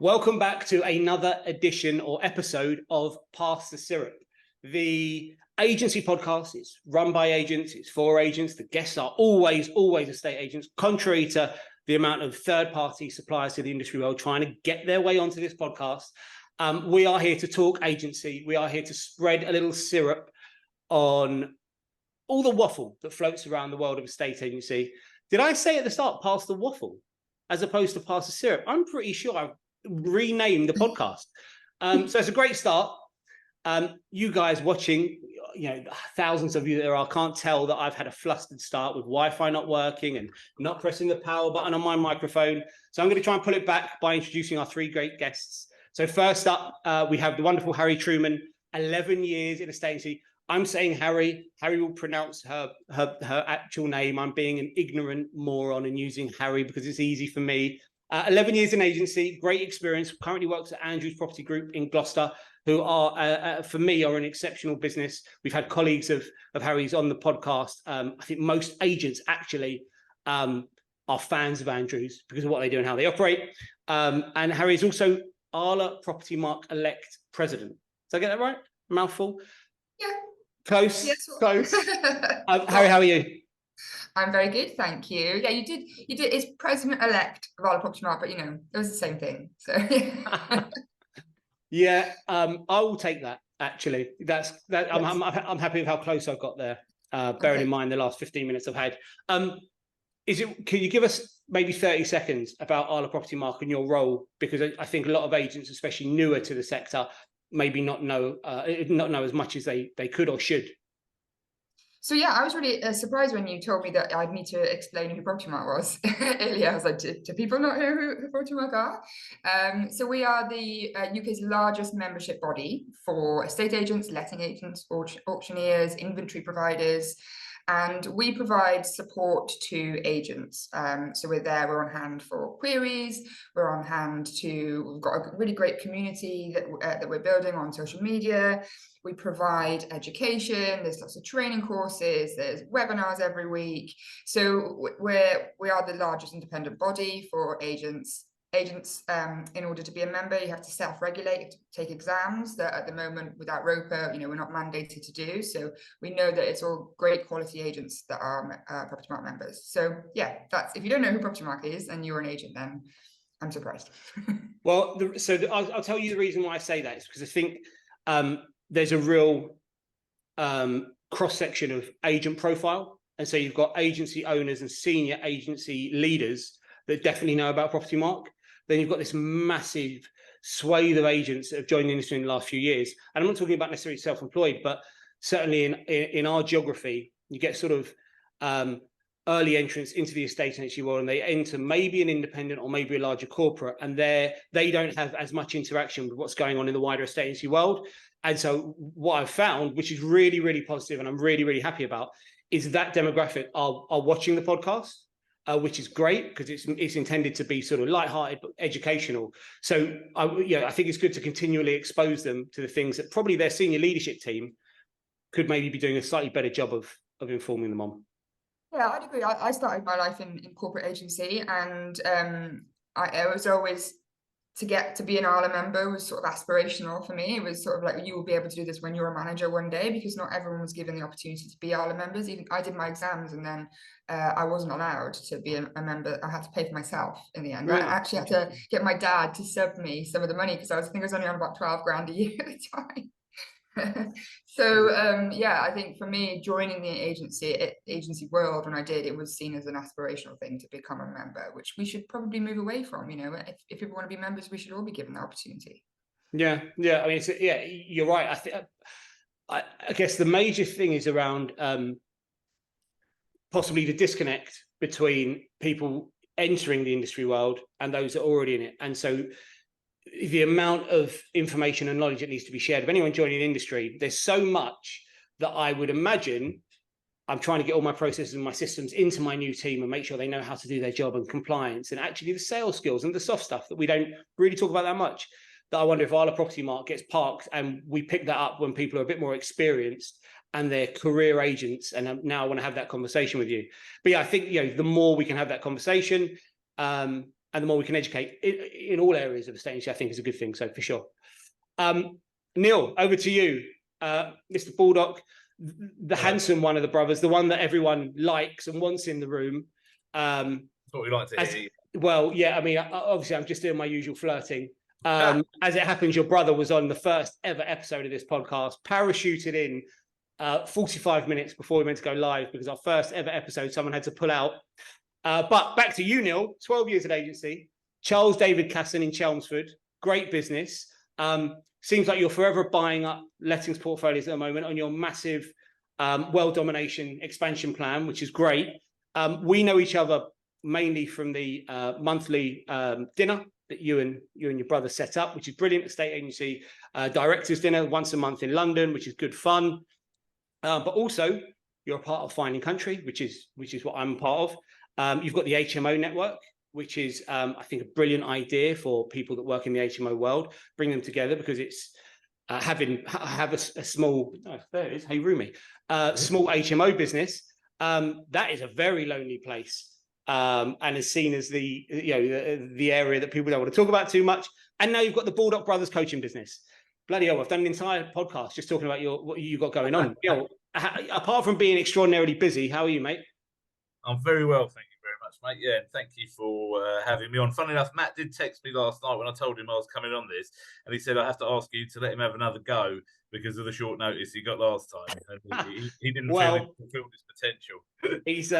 Welcome back to another edition or episode of Pass the Syrup. The agency podcast is run by agents, it's for agents. The guests are always estate agents, contrary to the amount of third-party suppliers to the industry world trying to get their way onto this podcast. We are here to talk agency. We are here to spread a little syrup on all the waffle that floats around the world of estate agency. Did I say at the start, pass the waffle, as opposed to pass the syrup? I'm pretty sure I've renamed the podcast. So it's a great start. You guys watching, thousands of you there are, can't tell that I've had a flustered start with Wi-Fi not working and not pressing the power button on my microphone. So I'm going to try and pull it back by introducing our three great guests. So first up, we have the wonderful Harry Trueman, 11 years in estate agency. I'm saying Harry. Harry will pronounce her actual name. I'm being an ignorant moron and using Harry because it's easy for me. 11 years in agency, great experience. Currently works at Andrews Property Group in Gloucester, who are, for me, are an exceptional business. We've had colleagues of Harry's on the podcast. I think most agents actually are fans of Andrews because of what they do and how they operate. And Harry is also Arla Property Mark elect president. Did I get that right? Mouthful? Yeah. Close? Yes. Close. Harry, how are you? I'm very good, thank you. Yeah, you did. It's president-elect of Arla Property Mark, but it was the same thing. So yeah, I will take that. Actually, that's that. Yes. I'm happy with how close I got there. Bearing in mind the last 15 minutes I've had. Can you give us maybe 30 seconds about Arla Property Mark and your role? Because I think a lot of agents, especially newer to the sector, maybe not know as much as they could or should. So yeah, I was really surprised when you told me that I'd need to explain who Property Mark was earlier. I was like, do people not know who Property Mark are? So we are the UK's largest membership body for estate agents, letting agents, auctioneers, inventory providers, and we provide support to agents. So we're on hand for queries. We're on hand we've got a really great community that we're building on social media. We provide education. There's lots of training courses. There's webinars every week. So we are the largest independent body for agents. In order to be a member, you have to self-regulate, take exams that at the moment without ROPA, we're not mandated to do. So we know that it's all great quality agents that are Property Mark members. So yeah, if you don't know who Property Mark is and you're an agent, then I'm surprised. Well, I'll tell you the reason why I say that is because I think there's a real cross-section of agent profile. And so you've got agency owners and senior agency leaders that definitely know about Property Mark. Then you've got this massive swathe of agents that have joined the industry in the last few years. And I'm not talking about necessarily self-employed, but certainly in our geography, you get sort of early entrants into the estate agency world, and they enter maybe an independent or maybe a larger corporate, and they don't have as much interaction with what's going on in the wider estate agency world. And so what I've found, which is really, really positive, and I'm really, really happy about, is that demographic are watching the podcast. Which is great because it's intended to be sort of lighthearted but educational. So I think it's good to continually expose them to the things that probably their senior leadership team could maybe be doing a slightly better job of informing them on. Yeah, I'd agree. I started my life in corporate agency, and I was always to get to be an Arla member was sort of aspirational for me. It was sort of like, you will be able to do this when you're a manager one day, because not everyone was given the opportunity to be Arla members. Even I did my exams, and then I wasn't allowed to be a member. I had to pay for myself in the end. Really? I actually had to get my dad to sub me some of the money because I think I was only on about 12 grand a year at the time. So I think for me, joining the agency world when I did, it was seen as an aspirational thing to become a member, which we should probably move away from. If people want to be members, we should all be given the opportunity. Yeah. I mean, you're right. I guess the major thing is around possibly the disconnect between people entering the industry world and those that are already in it. And so the amount of information and knowledge that needs to be shared of anyone joining the industry, there's so much that I would imagine I'm trying to get all my processes and my systems into my new team and make sure they know how to do their job and compliance and actually the sales skills and the soft stuff that we don't really talk about that much, that I wonder if Arla Property Mark gets parked and we pick that up when people are a bit more experienced and they're career agents. And now I want to have that conversation with you. But yeah, I think, the more we can have that conversation, and the more we can educate in all areas of estate agency, I think is a good thing. So for sure. Neil, over to you. Mr. Baldock, the handsome one of the brothers, the one that everyone likes and wants in the room. That's what we like to hear. Well, yeah, I mean, obviously I'm just doing my usual flirting. As it happens, your brother was on the first ever episode of this podcast, parachuted in 45 minutes before we meant to go live, because our first ever episode, someone had to pull out. But back to you, Neil, 12 years at agency, Charles David Casson in Chelmsford, great business. Seems like you're forever buying up lettings portfolios at the moment on your massive world domination expansion plan, which is great. We know each other mainly from the monthly dinner that you and your brother set up, which is brilliant. Estate agency directors dinner once a month in London, which is good fun. But also you're a part of Finding Country, which is what I'm a part of. You've got the HMO network, which is I think a brilliant idea for people that work in the HMO world. Bring them together, because it's have a small, oh, there it is, hey Rumi, small HMO business. That is a very lonely place. And is seen as the area that people don't want to talk about too much. And now you've got the Baldock Brothers coaching business. Bloody hell, I've done an entire podcast just talking about what you got going on. Apart from being extraordinarily busy, how are you, mate? I'm very well, thank you very much, mate. Yeah, and thank you for having me on. Funnily enough, Matt did text me last night when I told him I was coming on this, and he said I have to ask you to let him have another go because of the short notice he got last time. And he didn't fulfill his potential. He's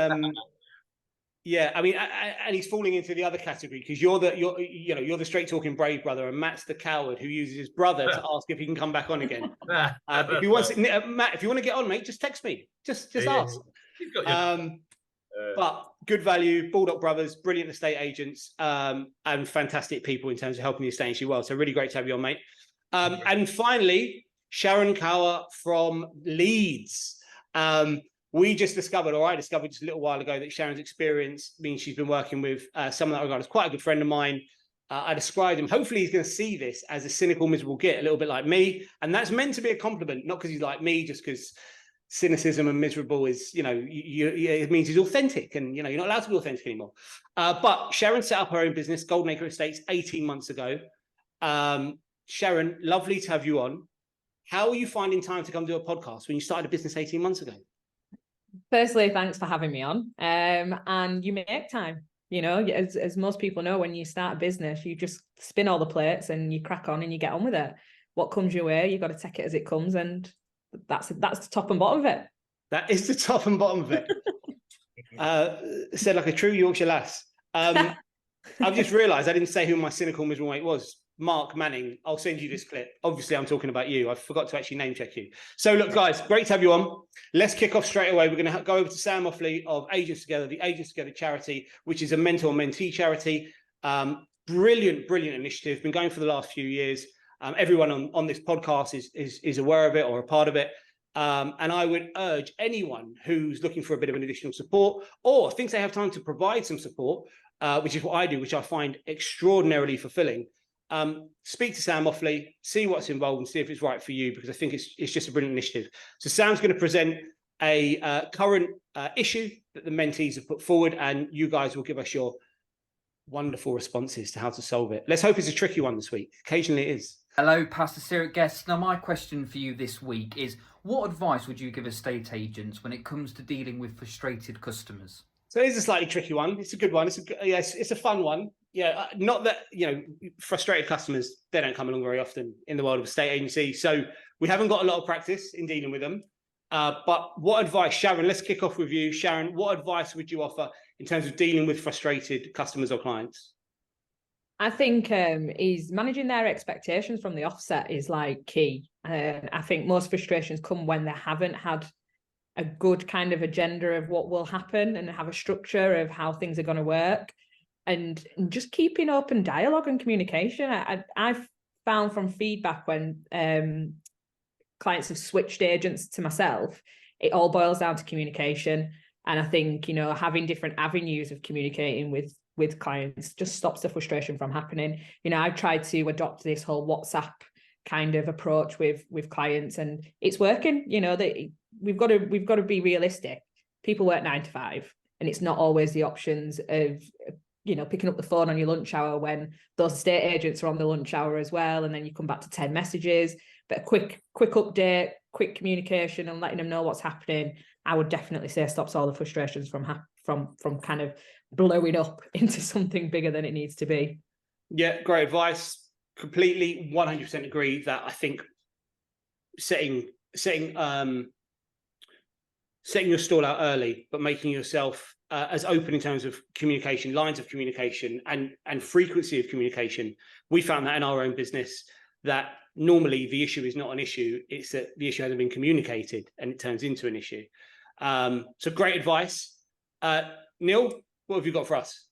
yeah, I mean, and he's falling into the other category, because you're the straight talking brave brother, and Matt's the coward who uses his brother to ask if he can come back on again. If he wants, Matt, if you want to get on, mate, just text me. Just ask. But good value, Baldock Brothers, brilliant estate agents, and fantastic people in terms of helping the estate agency world. So really great to have you on, mate. And finally, Sharron Kaur from Leeds. We just discovered, or I discovered just a little while ago, that Sharon's experience means she's been working with someone that I regard as quite a good friend of mine. I described him. Hopefully he's going to see this as a cynical, miserable git, a little bit like me. And that's meant to be a compliment, not because he's like me, just because cynicism and miserable is, it means he's authentic, and, you're not allowed to be authentic anymore. But Sharon set up her own business, Golden Acre Estates, 18 months ago. Sharon, lovely to have you on. How are you finding time to come do a podcast when you started a business 18 months ago? Firstly, thanks for having me on. And you make time, as most people know, when you start a business, you just spin all the plates and you crack on and you get on with it. What comes your way, you got to take it as it comes, and that's the top and bottom of it. That is the top and bottom of it. Said like a true Yorkshire lass. I've just realised I didn't say who my cynical miserable mate was. Mark Manning, I'll send you this clip. Obviously, I'm talking about you. I forgot to actually name check you. So look, guys, great to have you on. Let's kick off straight away. We're going to go over to Sam Offley of Agents Together, the Agents Together charity, which is a mentor-mentee charity. Brilliant initiative. Been going for the last few years. Everyone on this podcast is aware of it or a part of it. And I would urge anyone who's looking for a bit of an additional support, or thinks they have time to provide some support, which is what I do, which I find extraordinarily fulfilling. Speak to Sam Offley, see what's involved, and see if it's right for you, because I think it's just a brilliant initiative. So Sam's going to present a current issue that the mentees have put forward, and you guys will give us your wonderful responses to how to solve it. Let's hope it's a tricky one this week. Occasionally it is. Hello, Pastor Syrup guests. Now, my question for you this week is, what advice would you give estate agents when it comes to dealing with frustrated customers? So it's a slightly tricky one. It's a good one. It's a fun one. Yeah, not that, frustrated customers, they don't come along very often in the world of estate agency. So we haven't got a lot of practice in dealing with them. But what advice, Sharon, let's kick off with you. Sharon, what advice would you offer in terms of dealing with frustrated customers or clients? I think is managing their expectations from the offset is like key. I think most frustrations come when they haven't had a good kind of agenda of what will happen and have a structure of how things are going to work, and just keeping open dialogue and communication. I've found from feedback when clients have switched agents to myself, it all boils down to communication. And I think, having different avenues of communicating with clients just stops the frustration from happening. I've tried to adopt this whole WhatsApp kind of approach with clients, and it's working. We've got to be realistic. People work 9 to 5, and it's not always the options of picking up the phone on your lunch hour when those estate agents are on the lunch hour as well, and then you come back to 10 messages. But a quick update, quick communication, and letting them know what's happening, I would definitely say stops all the frustrations from kind of blowing up into something bigger than it needs to be. Yeah, great advice. Completely 100% agree that I think setting your stall out early, but making yourself as open in terms of communication, lines of communication, and frequency of communication. We found that in our own business, that normally the issue is not an issue, it's that the issue hasn't been communicated and it turns into an issue. So great advice. Neil, what have you got for us?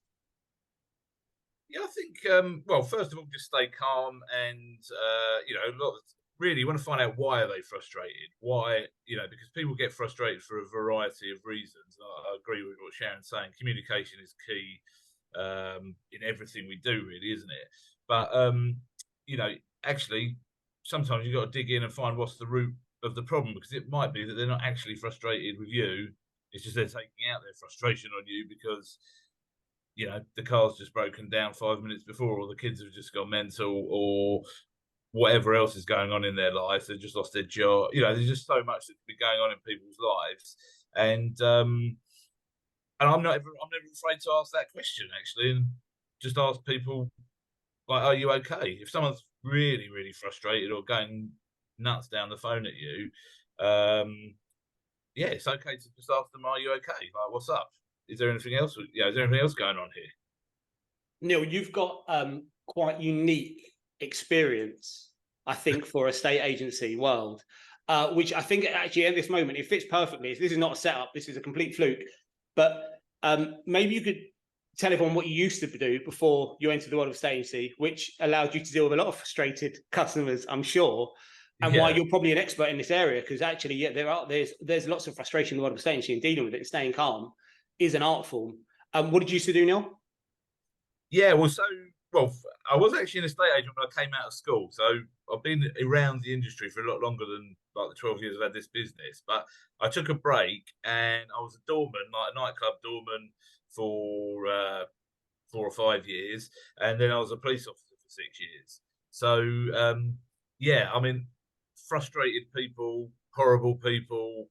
Yeah, I think, well, first of all, just stay calm and, really want to find out why are they frustrated? Why, because people get frustrated for a variety of reasons. I agree with what Sharon's saying. Communication is key in everything we do, really, isn't it? But, actually, sometimes you've got to dig in and find what's the root of the problem, because it might be that they're not actually frustrated with you. It's just they're taking out their frustration on you because, the car's just broken down 5 minutes before, or the kids have just gone mental, or whatever else is going on in their lives. They've just lost their job. There's just so much that can be going on in people's lives. And I'm never afraid to ask that question, actually, and just ask people, like, are you okay? If someone's really, really frustrated or going nuts down the phone at you, it's okay to just ask them, are you okay? Like, what's up? Is there anything else? Is there anything else going on here? Neil, you've got quite unique experience, I think, for estate agency world, which I think actually at this moment, it fits perfectly. This is not a setup. This is a complete fluke. But maybe you could tell everyone what you used to do before you entered the world of estate agency, which allowed you to deal with a lot of frustrated customers, I'm sure, and why you're probably an expert in this area. Because actually, there's lots of frustration in the world of estate agency, and dealing with it and staying calm is an art form. What did you used to do, Neil? Yeah, I was actually an estate agent when I came out of school. So I've been around the industry for a lot longer than like the 12 years I've had this business. But I took a break and I was a doorman, like a nightclub doorman, for 4 or 5 years. And then I was a police officer for 6 years. So, frustrated people, horrible people,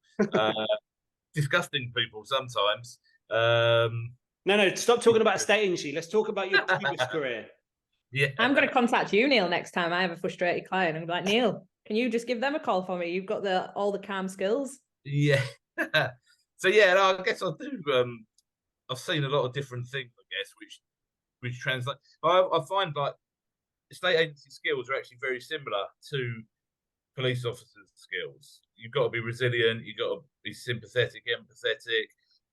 disgusting people sometimes. No, stop talking about estate agency. Let's talk about your previous career. Yeah, I'm going to contact you, Neil, next time I have a frustrated client. I'm like, Neil, can you just give them a call for me? You've got all the calm skills. Yeah. I guess I do. I've seen a lot of different things, I guess, which translate. I find like estate agency skills are actually very similar to police officers' skills. You've got to be resilient. You've got to be sympathetic, empathetic,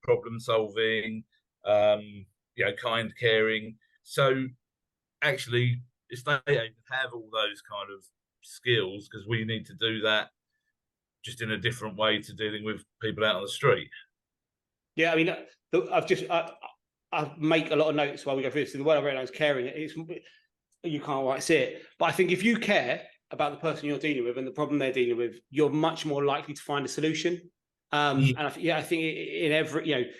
problem solving, kind, caring. So actually, estate agents have all those kind of skills because we need to do that just in a different way to dealing with people out on the street. Yeah, I mean, I make a lot of notes while we go through this. So the word I wrote down is caring. You can't quite see it, but I think if you care about the person you're dealing with and the problem they're dealing with, you're much more likely to find a solution. And I think in every,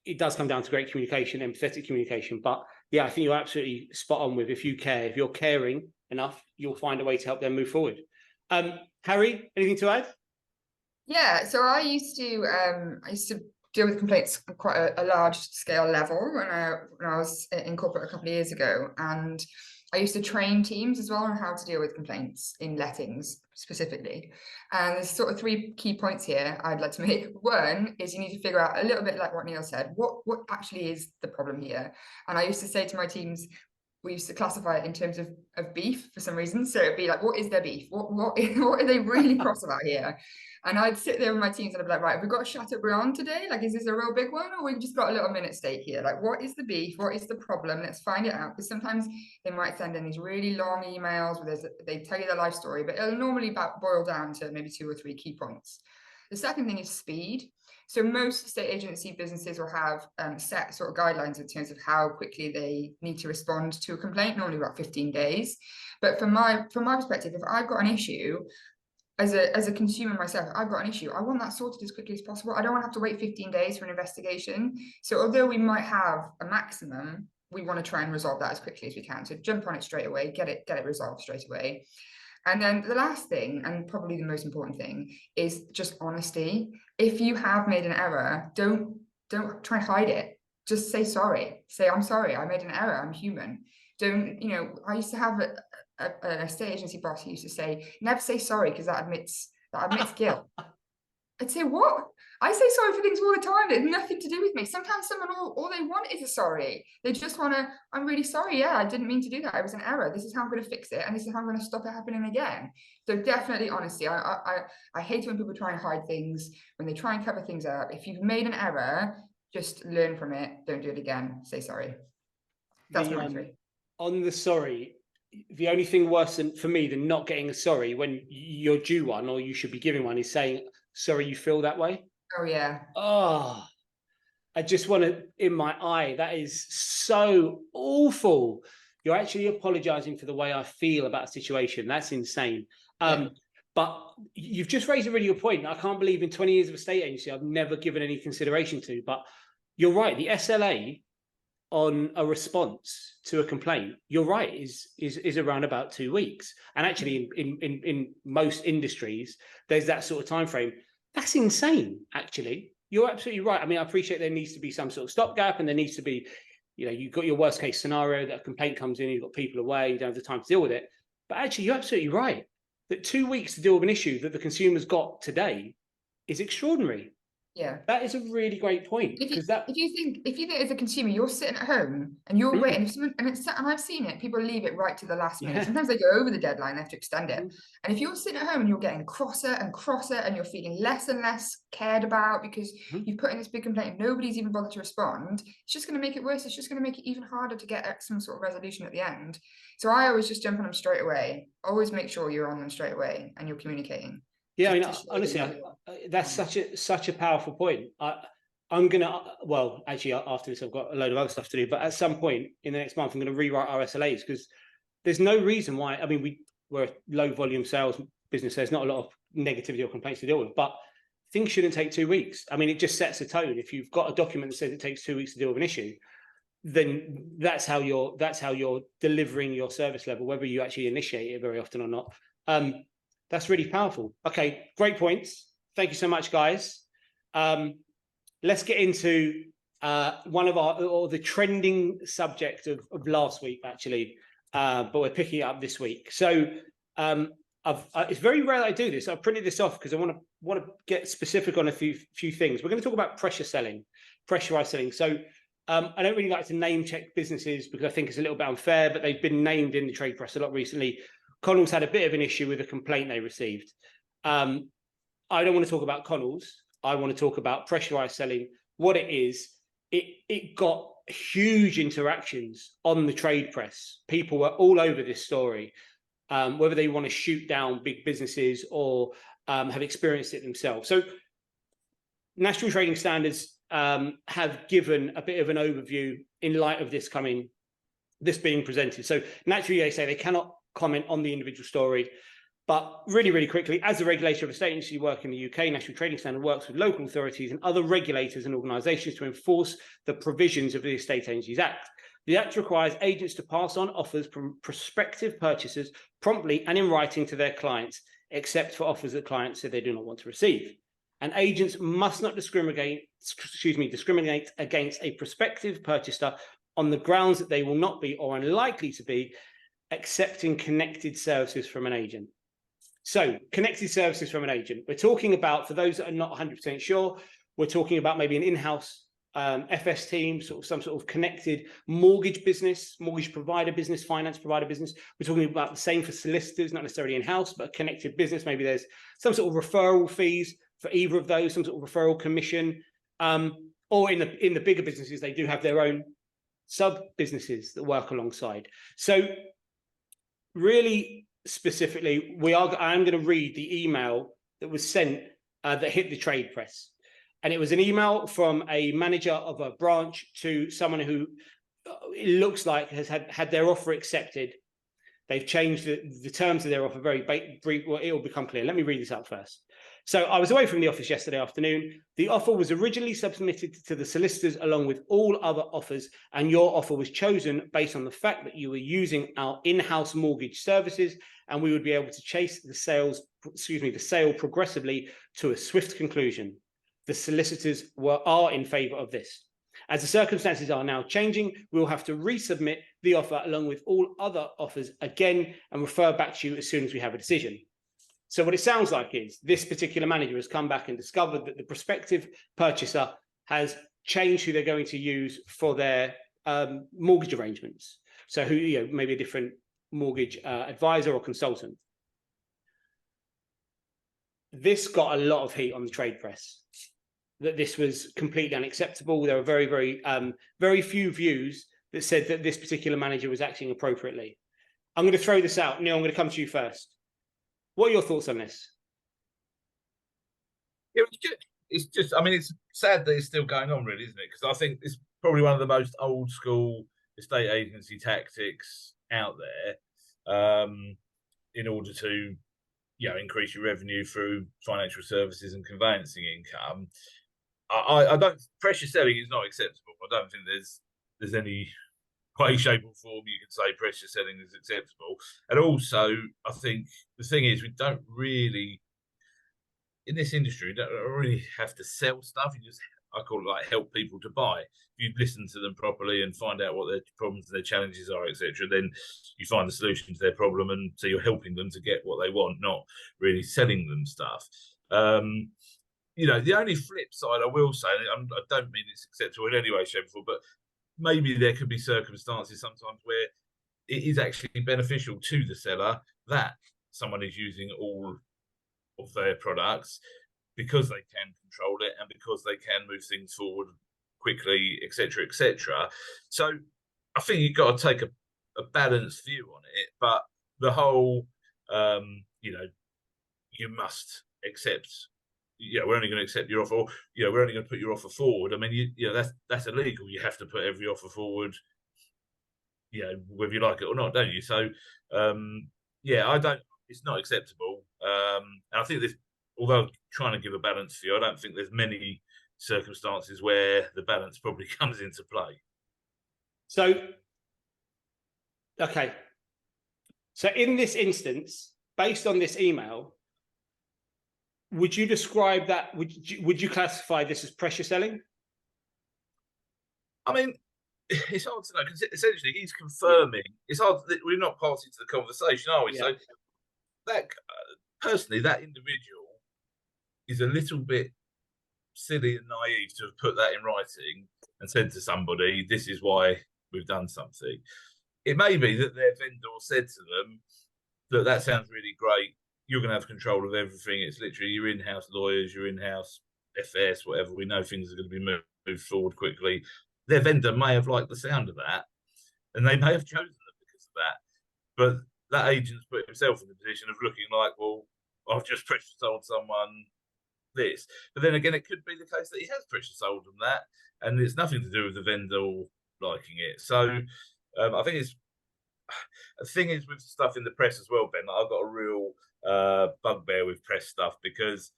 it does come down to great communication, empathetic communication. But yeah, I think you're absolutely spot on with if you care, if you're caring enough, you'll find a way to help them move forward. Harry, anything to add? Yeah, so I used to deal with complaints on quite a large scale level when I was in corporate a couple of years ago, and I used to train teams as well on how to deal with complaints in lettings specifically. And there's sort of 3 key points here I'd like to make. One is you need to figure out a little bit like what Neil said, what actually is the problem here. And I used to say to my teams, we used to classify it in terms of beef for some reason. So it'd be like, what is their beef? What are they really cross about here? And I'd sit there with my teams and I'd be like, right, have we got a Chateaubriand today? Like, is this a real big one? Or we've just got a little minute steak here? Like, what is the beef? What is the problem? Let's find it out. Because sometimes they might send in these really long emails where they tell you their life story, but it'll normally boil down to maybe 2 or 3 key points. The second thing is speed. So most estate agency businesses will have set sort of guidelines in terms of how quickly they need to respond to a complaint, normally about 15 days. But from my perspective, if I've got an issue, as a consumer myself, I've got an issue, I want that sorted as quickly as possible. I don't want to have to wait 15 days for an investigation. So although we might have a maximum we want to try and resolve that as quickly as we can. So jump on it straight away, get it resolved straight away. And then the last thing, and probably the most important thing, is just honesty. If you have made an error, don't try and hide it. Just say sorry. Say, I'm sorry, I made an error, I'm human. Don't, I used to have an estate agency boss who used to say, never say sorry, because that admits guilt. I'd say, what? I say sorry for things all the time. It has nothing to do with me. Sometimes someone, all they want is a sorry. They just want to, I'm really sorry. Yeah, I didn't mean to do that. It was an error. This is how I'm going to fix it. And this is how I'm going to stop it happening again. So definitely honesty. I hate when people try and hide things, when they try and cover things up. If you've made an error, just learn from it. Don't do it again. Say sorry. That's my three. On the sorry, the only thing worse for me than not getting a sorry when you're due one, or you should be giving one, is saying, sorry you feel that way. Oh, yeah. Oh, I just want to, in my eye, that is so awful. You're actually apologizing for the way I feel about a situation. That's insane. Yeah. But you've just raised a really good point. I can't believe in 20 years of estate agency, I've never given any consideration to. But you're right. The SLA on a response to a complaint, you're right, is around about 2 weeks. And actually, in most industries, there's that sort of time frame. That's insane, actually. You're absolutely right. I mean, I appreciate there needs to be some sort of stopgap, and there needs to be, you've got your worst case scenario that a complaint comes in, you've got people away, you don't have the time to deal with it. But actually, you're absolutely right that 2 weeks to deal with an issue that the consumer's got today is extraordinary. Yeah, that is a really great point. If you think as a consumer, you're sitting at home and you're waiting, if someone, and I've seen it, people leave it right to the last minute. Yeah. Sometimes they go over the deadline, they have to extend it. And if you're sitting at home and you're getting crosser and crosser, and you're feeling less and less cared about because you've put in this big complaint and nobody's even bothered to respond, it's just going to make it worse. It's just going to make it even harder to get some sort of resolution at the end. So I always just jump on them straight away. Always make sure you're on them straight away and you're communicating. Yeah, I mean, honestly, that's such a powerful point. I'm gonna, well, actually, after this, I've got a load of other stuff to do. But at some point in the next month, I'm going to rewrite our SLAs, because there's no reason why. I mean, we're a low volume sales business. There's not a lot of negativity or complaints to deal with, but things shouldn't take 2 weeks. I mean, it just sets a tone. If you've got a document that says it takes 2 weeks to deal with an issue, then that's how you're delivering your service level, whether you actually initiate it very often or not. That's really powerful. Okay, great points. Thank you so much, guys. Let's get into one of the trending subject of last week, actually, but we're picking it up this week. So it's very rare that I do this. I printed this off because I want to get specific on a few things. We're going to talk about pressurized selling. So I don't really like to name check businesses because I think it's a little bit unfair, but they've been named in the trade press a lot recently. Connell's had a bit of an issue with a complaint they received. I don't want to talk about Connell's. I want to talk about pressurized selling, what it is. It got huge interactions on the trade press. People were all over this story, whether they want to shoot down big businesses or have experienced it themselves. So National Trading Standards have given a bit of an overview in light of this being presented. So naturally, they say they cannot comment on the individual story, but really, really quickly, as the regulator of estate agency work in the UK, National Trading Standard works with local authorities and other regulators and organisations to enforce the provisions of the Estate Agencies Act. The Act requires agents to pass on offers from prospective purchasers promptly and in writing to their clients, except for offers that clients say they do not want to receive. And agents must not discriminate against a prospective purchaser on the grounds that they will not be or unlikely to be accepting connected services from an agent. So connected services from an agent. We're talking about, for those that are not 100% sure, we're talking about maybe an in-house FS team, some sort of connected mortgage business, mortgage provider business, finance provider business. We're talking about the same for solicitors, not necessarily in-house, but a connected business. Maybe there's some sort of referral fees for either of those, some sort of referral commission. Or in the bigger businesses, they do have their own sub-businesses that work alongside. So really specifically, I'm going to read the email that was sent that hit the trade press. And it was an email from a manager of a branch to someone who it looks like has had their offer accepted. They've changed the terms of their offer very brief. Well, it will become clear. Let me read this out first. So I was away from the office yesterday afternoon. The offer was originally submitted to the solicitors along with all other offers, and your offer was chosen based on the fact that you were using our in-house mortgage services, and we would be able to chase the sale progressively to a swift conclusion. The solicitors are in favour of this. As the circumstances are now changing, we will have to resubmit the offer along with all other offers again and refer back to you as soon as we have a decision. So what it sounds like is this particular manager has come back and discovered that the prospective purchaser has changed who they're going to use for their mortgage arrangements. So who, maybe a different mortgage advisor or consultant. This got a lot of heat on the trade press, that this was completely unacceptable. There were very few views that said that this particular manager was acting appropriately. I'm going to throw this out. Neil, I'm going to come to you first. What are your thoughts on this? It's just, I mean, it's sad that it's still going on, really, isn't it? Because I think it's probably one of the most old school estate agency tactics out there, in order to, increase your revenue through financial services and conveyancing income. I don't. Pressure selling is not acceptable. I don't think there's any way, shape, or form you can say pressure selling is acceptable. And also, I think the thing is, we don't really, in this industry, we don't really have to sell stuff. You just, I call it like help people to buy. If you listen to them properly and find out what their problems, their challenges are, etc., then you find the solution to their problem, and so you're helping them to get what they want, not really selling them stuff. The only flip side I will say, and I don't mean it's acceptable in any way, shape, or form, but maybe there could be circumstances sometimes where it is actually beneficial to the seller that someone is using all of their products because they can control it and because they can move things forward quickly, etc., etc. So I think you've got to take a balanced view on it, but the whole, you must accept. We're only going to accept your offer. Or, we're only going to put your offer forward. I mean, that's illegal. You have to put every offer forward, whether you like it or not, don't you? So, I don't. It's not acceptable. And I think this, although trying to give a balanced view, I don't think there's many circumstances where the balance probably comes into play. So, okay. So in this instance, based on this email, would you describe that? Would you classify this as pressure selling? I mean, it's hard to know because essentially he's confirming. It's hard. We're not party to the conversation, are we? Yeah. So that personally, that individual is a little bit silly and naive to have put that in writing and said to somebody, "This is why we've done something." It may be that their vendor said to them that sounds really great. You're going to have control of everything. It's literally your in-house lawyers, your in-house FS, whatever. We know things are going to be moved forward quickly. Their vendor may have liked the sound of that, and they may have chosen them because of that. But that agent's put himself in the position of looking like, well, I've just pressure sold someone this. But then again, it could be the case that he has pressure sold them that, and it's nothing to do with the vendor liking it. So I think it's the thing is with stuff in the press as well, Ben. I've got a real bugbear with press stuff because,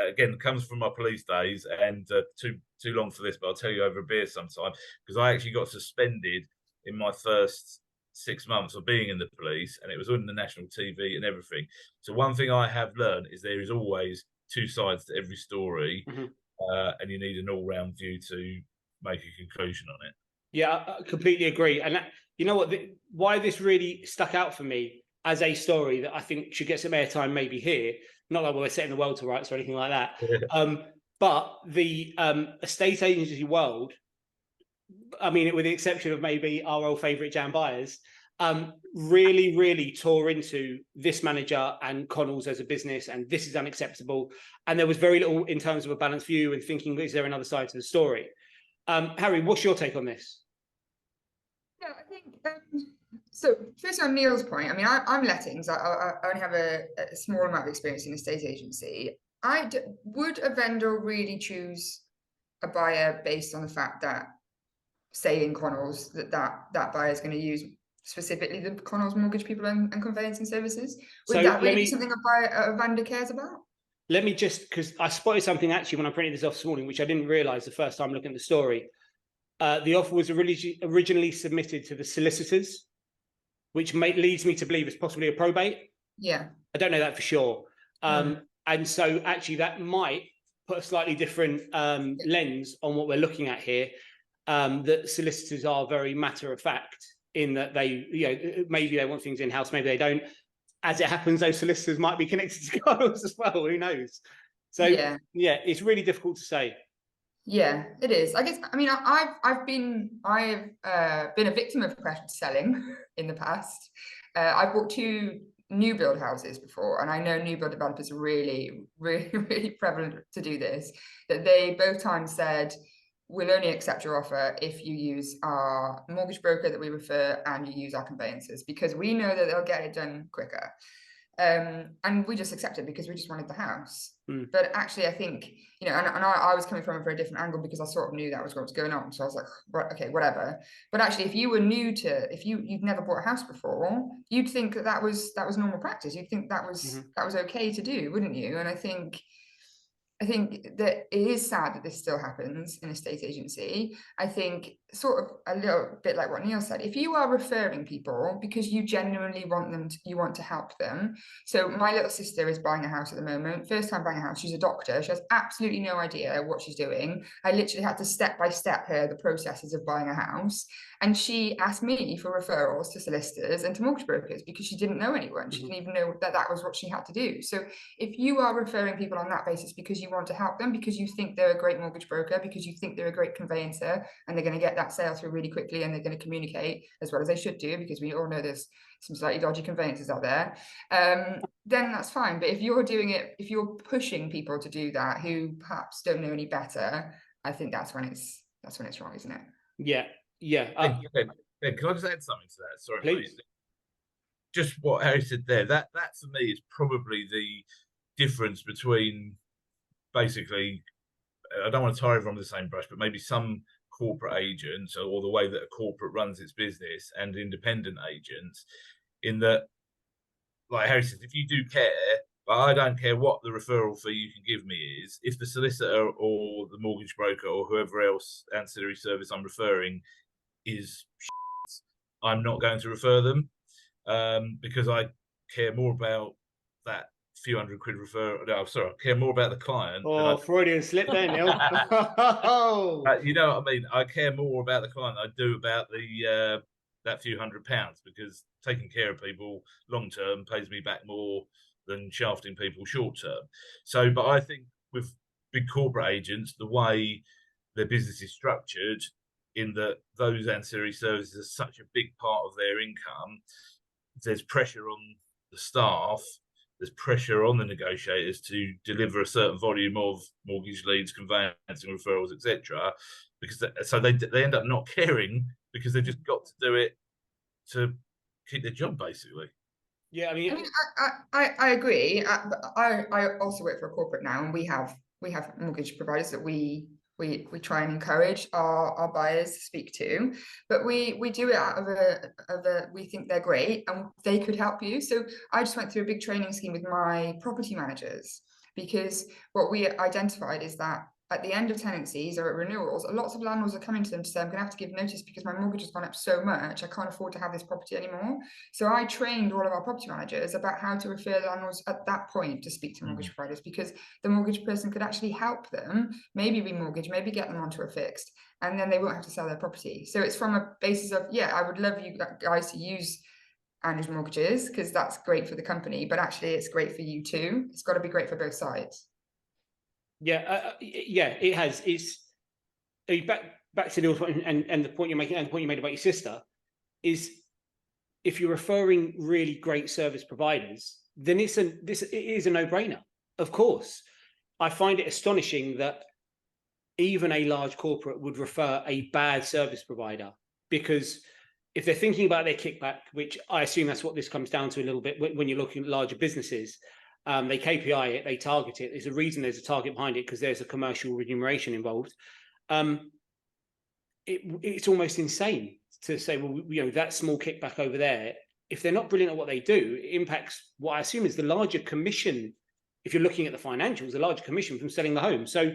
again, it comes from my police days, and too long for this, but I'll tell you over a beer sometime, because I actually got suspended in my first 6 months of being in the police, and it was on the national TV and everything. So one thing I have learned is there is always two sides to every story, and you need an all-round view to make a conclusion on it. Yeah, I completely agree. And you know what? Why this really stuck out for me as a story that I think should get some airtime maybe here, not like we're setting the world to rights or anything like that, but the estate agency world, I mean, with the exception of maybe our old favourite Jan Byers, really, really tore into this manager and Connells as a business, and this is unacceptable. And there was very little in terms of a balanced view and thinking, is there another side to the story? Harry, what's your take on this? Yeah, I think so. First on Neil's point, I mean, I'm lettings. I only have a small amount of experience in estate agency. Would a vendor really choose a buyer based on the fact that, say, in Connells, that buyer is going to use specifically the Connells mortgage people and conveyancing services? Would that really be something a vendor cares about? let me just, because I spotted something actually when I printed this off this morning, which I didn't realize the first time looking at the story. The offer was originally submitted to the solicitors, which leads me to believe it's possibly a probate. Yeah. I don't know that for sure. And so actually that might put a slightly different lens on what we're looking at here, that solicitors are very matter of fact in that they, maybe they want things in-house, maybe they don't. As it happens, those solicitors might be connected to Carlos as well, who knows? So yeah, it's really difficult to say. Yeah, it is. I guess, I mean, I've been a victim of pressure selling in the past. I've bought 2 new build houses before, and I know new build developers are really, really, really prevalent to do this, that they both times said, we'll only accept your offer if you use our mortgage broker that we refer and you use our conveyancers, because we know that they'll get it done quicker. And we just accepted because we just wanted the house. But actually, I think, and I was coming from a very different angle because I sort of knew that was what was going on. So I was like, right, okay, whatever. But actually, if you were new to, if you'd never bought a house before, you'd think that was normal practice. You'd think that was okay to do, wouldn't you? And I think that it is sad that this still happens in a estate agency. I think sort of a little bit like what Neil said, if you are referring people because you genuinely want them, you want to help them. So my little sister is buying a house at the moment, first time buying a house. She's a doctor. She has absolutely no idea what she's doing. I literally had to step by step her the processes of buying a house. And she asked me for referrals to solicitors and to mortgage brokers because she didn't know anyone. She didn't even know that was what she had to do. So if you are referring people on that basis because you want to help them, because you think they're a great mortgage broker, because you think they're a great conveyancer, and they're going to get that sale through really quickly, and they're going to communicate as well as they should do, because we all know there's some slightly dodgy conveyancers out there, then that's fine. But if you're doing it, if you're pushing people to do that who perhaps don't know any better, I think that's when it's wrong, isn't it? Yeah. Ben, can I just add something to that? Sorry, please. Just what Harry said there. That for me is probably the difference between, basically, I don't want to tie everyone with the same brush, but maybe some corporate agents, or the way that a corporate runs its business, and independent agents, in that, like Harry says, if you do care, but I don't care what the referral fee you can give me is, if the solicitor or the mortgage broker or whoever else ancillary service I'm referring is shit, I'm not going to refer them, because I care more about that few £100 referral. No, sorry, I care more about the client. Oh, Freudian slip there, Neil. You know what I mean? I care more about the client than I do about the that few £100, because taking care of people long term pays me back more than shafting people short term. So, but I think with big corporate agents, the way their business is structured, in that those ancillary services are such a big part of their income, there's pressure on the staff, there's pressure on the negotiators to deliver a certain volume of mortgage leads, conveyancing, referrals, etc. Because so they end up not caring, because they've just got to do it to keep their job, basically. Yeah, I mean, I agree. I also work for a corporate now, and we have mortgage providers that we try and encourage our buyers to speak to, but we do it out of a we think they're great and they could help you. So I just went through a big training scheme with my property managers, because what we identified is that at the end of tenancies or at renewals, lots of landlords are coming to them to say, I'm going to have to give notice because my mortgage has gone up so much, I can't afford to have this property anymore. So I trained all of our property managers about how to refer landlords at that point to speak to mortgage providers, because the mortgage person could actually help them, maybe remortgage, maybe get them onto a fixed, and then they won't have to sell their property. So it's from a basis of, yeah, I would love you guys to use Andrew's mortgages because that's great for the company, but actually it's great for you too. It's got to be great for both sides. Yeah, it has. It's back to Neil's point and the point you're making, and the point you made about your sister, is if you're referring really great service providers, then it is a no-brainer. Of course, I find it astonishing that even a large corporate would refer a bad service provider, because if they're thinking about their kickback, which I assume that's what this comes down to a little bit when you're looking at larger businesses. They KPI it, they target it. There's a reason there's a target behind it, because there's a commercial remuneration involved. It's almost insane to say, well, that small kickback over there, if they're not brilliant at what they do, it impacts what I assume is the larger commission if you're looking at the financials, a larger commission from selling the home. So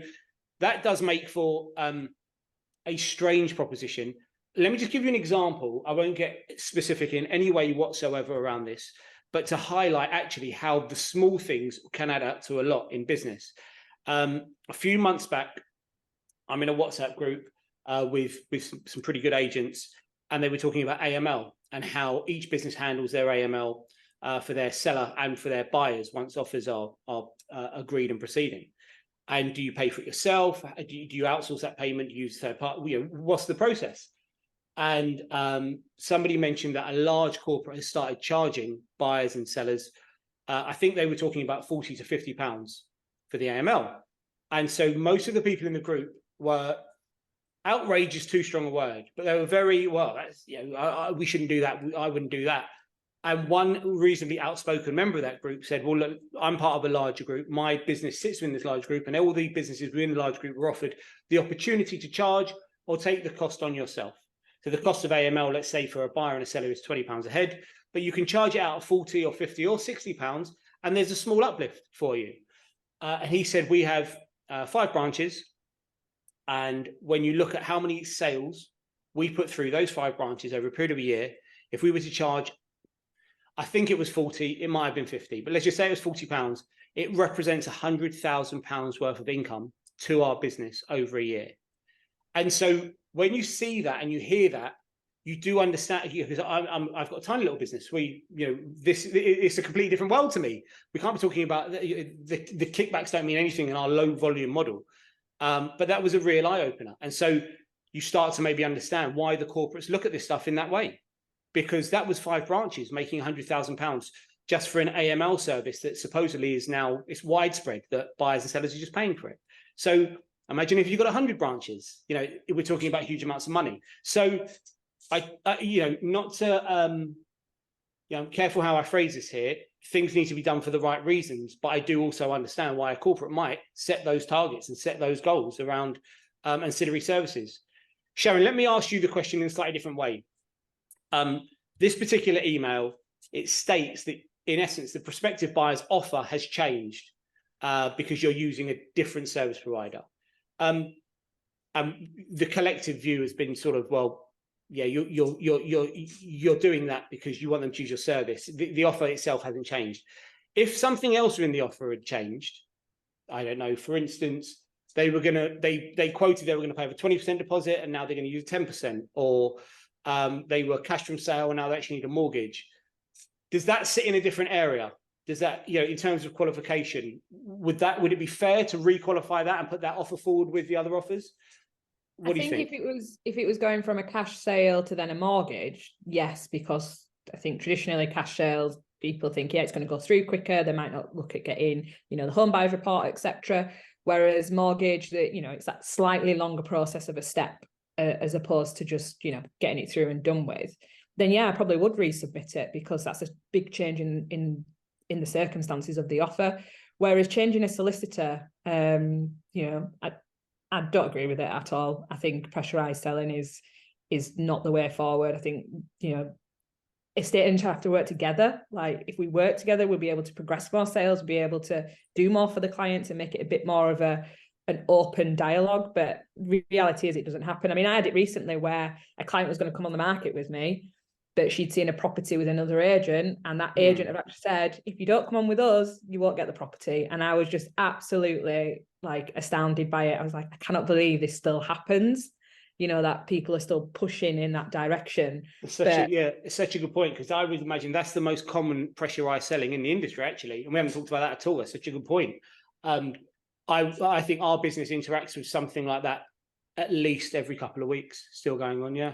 that does make for a strange proposition. Let me just give you an example. I won't get specific in any way whatsoever around this, but to highlight actually how the small things can add up to a lot in business. A few months back, I'm in a WhatsApp group with some pretty good agents, and they were talking about AML and how each business handles their AML for their seller and for their buyers once offers are agreed and proceeding. And do you pay for it yourself? Do you outsource that payment? Do you use third party? You know, what's the process? And somebody mentioned that a large corporate has started charging buyers and sellers. I think they were talking about £40 to £50 for the AML. And so most of the people in the group were, outrage is too strong a word, but they were very, well, that's, you know, we shouldn't do that. I wouldn't do that. And one reasonably outspoken member of that group said, well, look, I'm part of a larger group. My business sits within this large group, and all the businesses within the large group were offered the opportunity to charge or take the cost on yourself. So the cost of AML, let's say for a buyer and a seller, is £20 a head, but you can charge it out of 40 or 50 or £60, and there's a small uplift for you. And he said, we have 5 branches, and when you look at how many sales we put through those 5 branches over a period of a year, if we were to charge, I think it was 40, it might have been 50, but let's just say it was £40, it represents £100,000 worth of income to our business over a year. And so when you see that and you hear that, you do understand, because I've got a tiny little business. It's a completely different world to me. We can't be talking about the kickbacks don't mean anything in our low volume model. But that was a real eye opener. And so you start to maybe understand why the corporates look at this stuff in that way, because that was 5 branches making £100,000 just for an AML service that supposedly is now, it's widespread that buyers and sellers are just paying for it. So imagine if you've got 100 branches, you know, we're talking about huge amounts of money. So not to, I'm careful how I phrase this here. Things need to be done for the right reasons, but I do also understand why a corporate might set those targets and set those goals around ancillary services. Sharon, let me ask you the question in a slightly different way. This particular email, it states that in essence, the prospective buyer's offer has changed because you're using a different service provider. The collective view has been sort of, well, yeah, you're doing that because you want them to use your service. The offer itself hasn't changed. If something else in the offer had changed, I don't know, for instance, they quoted they were going to pay a 20% deposit and now they're going to use 10%, or they were cash from sale and now they actually need a mortgage. Does that sit in a different area? Does that, in terms of qualification, would it be fair to re-qualify that and put that offer forward with the other offers? What do you think? If it was going from a cash sale to then a mortgage, yes, because I think traditionally cash sales, people think, yeah, it's going to go through quicker. They might not look at getting, the home buyer's report, etc. Whereas mortgage, it's that slightly longer process of a step as opposed to just, getting it through and done with. Then yeah, I probably would resubmit it because that's a big change in the circumstances of the offer. Whereas changing a solicitor, I don't agree with it at all. I think pressurized selling is not the way forward. I think, estate agents have to work together. Like if we work together, we'll be able to progress more sales, be able to do more for the clients and make it a bit more of an open dialogue. But reality is it doesn't happen. I mean, I had it recently where a client was going to come on the market with me, but she'd seen a property with another agent, and that agent had actually said, if you don't come on with us, you won't get the property. And I was just absolutely astounded by it. I was like, I cannot believe this still happens, that people are still pushing in that direction. It's such a good point, because I would imagine that's the most common pressurized selling in the industry, actually. And we haven't talked about that at all. That's such a good point. I think our business interacts with something like that at least every couple of weeks, still going on, yeah.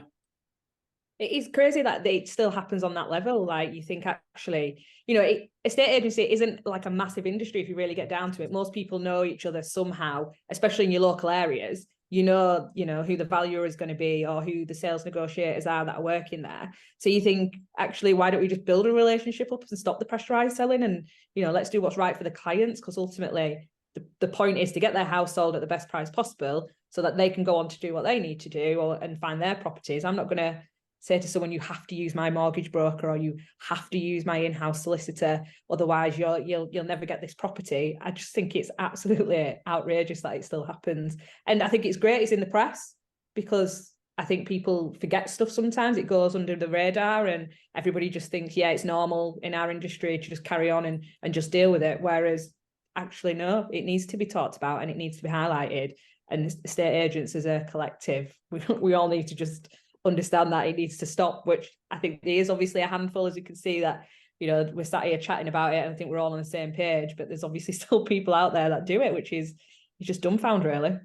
It is crazy that it still happens on that level. Like you think actually, estate agency isn't like a massive industry if you really get down to it. Most people know each other somehow, especially in your local areas. You know who the valuer is going to be or who the sales negotiators are that are working there. So you think, actually, why don't we just build a relationship up and stop the pressurized selling and, let's do what's right for the clients? Because ultimately the point is to get their house sold at the best price possible so that they can go on to do what they need to do and find their properties. I'm not going to say to someone, you have to use my mortgage broker or you have to use my in-house solicitor, otherwise you'll never get this property. I just think it's absolutely outrageous that it still happens. And I think it's great it's in the press, because I think people forget stuff sometimes. It goes under the radar and everybody just thinks, yeah, it's normal in our industry to just carry on and just deal with it. Whereas actually, no, it needs to be talked about and it needs to be highlighted. And estate agents as a collective, we all need to just understand that it needs to stop, which I think there is obviously a handful, as you can see, that, you know, we're sat here chatting about it and I think we're all on the same page, but there's obviously still people out there that do it, which is just dumbfound, really.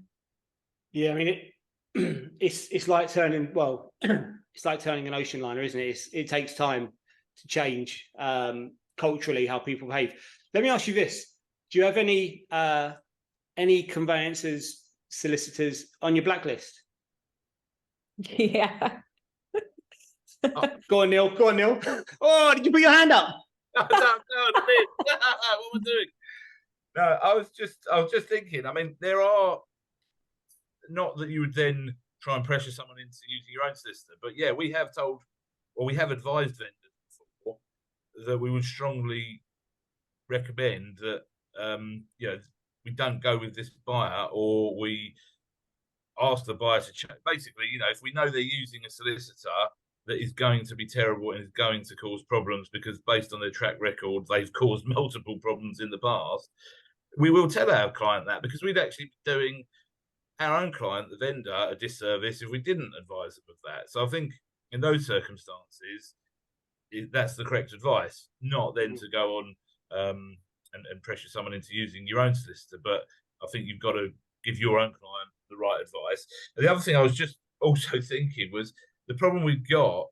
Yeah, I mean, it's like turning, well, it's like turning an ocean liner, isn't it? It takes time to change culturally how people behave. Let me ask you this: do you have any conveyancers, solicitors on your blacklist? Yeah. Go on, Neil. Go on, Neil. Oh, did you put your hand up? No, what am I doing? No, I was just thinking. I mean, there are, not that you would then try and pressure someone into using your own solicitor, but yeah, we have told, or we have advised vendors before that we would strongly recommend that you know, we don't go with this buyer, or we ask the buyer to change. Basically, you know, if we know they're using a solicitor that is going to be terrible and is going to cause problems, because based on their track record, they've caused multiple problems in the past, we will tell our client that, because we'd actually be doing our own client, the vendor, a disservice if we didn't advise them of that. So I think in those circumstances, that's the correct advice, not then to go on and pressure someone into using your own solicitor. But I think you've got to give your own client the right advice. And the other thing I was just also thinking was, the problem we've got,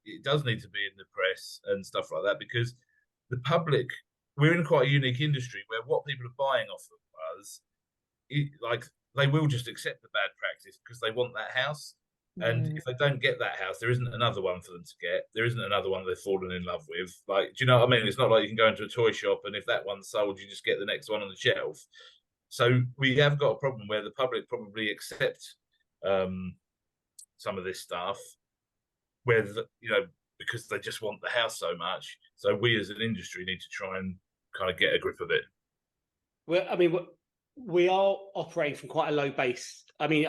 it does need to be in the press and stuff like that, because the public, we're in quite a unique industry where what people are buying off of us, like, they will just accept the bad practice because they want that house. And if they don't get that house, there isn't another one for them to get. There isn't another one they've fallen in love with. Like, do you know what I mean? It's not like you can go into a toy shop and if that one's sold, you just get the next one on the shelf. So we have got a problem where the public probably accept some of this stuff, where you know, because they just want the house so much. So we as an industry need to try and kind of get a grip of it. Well, I mean, we are operating from quite a low base. I mean,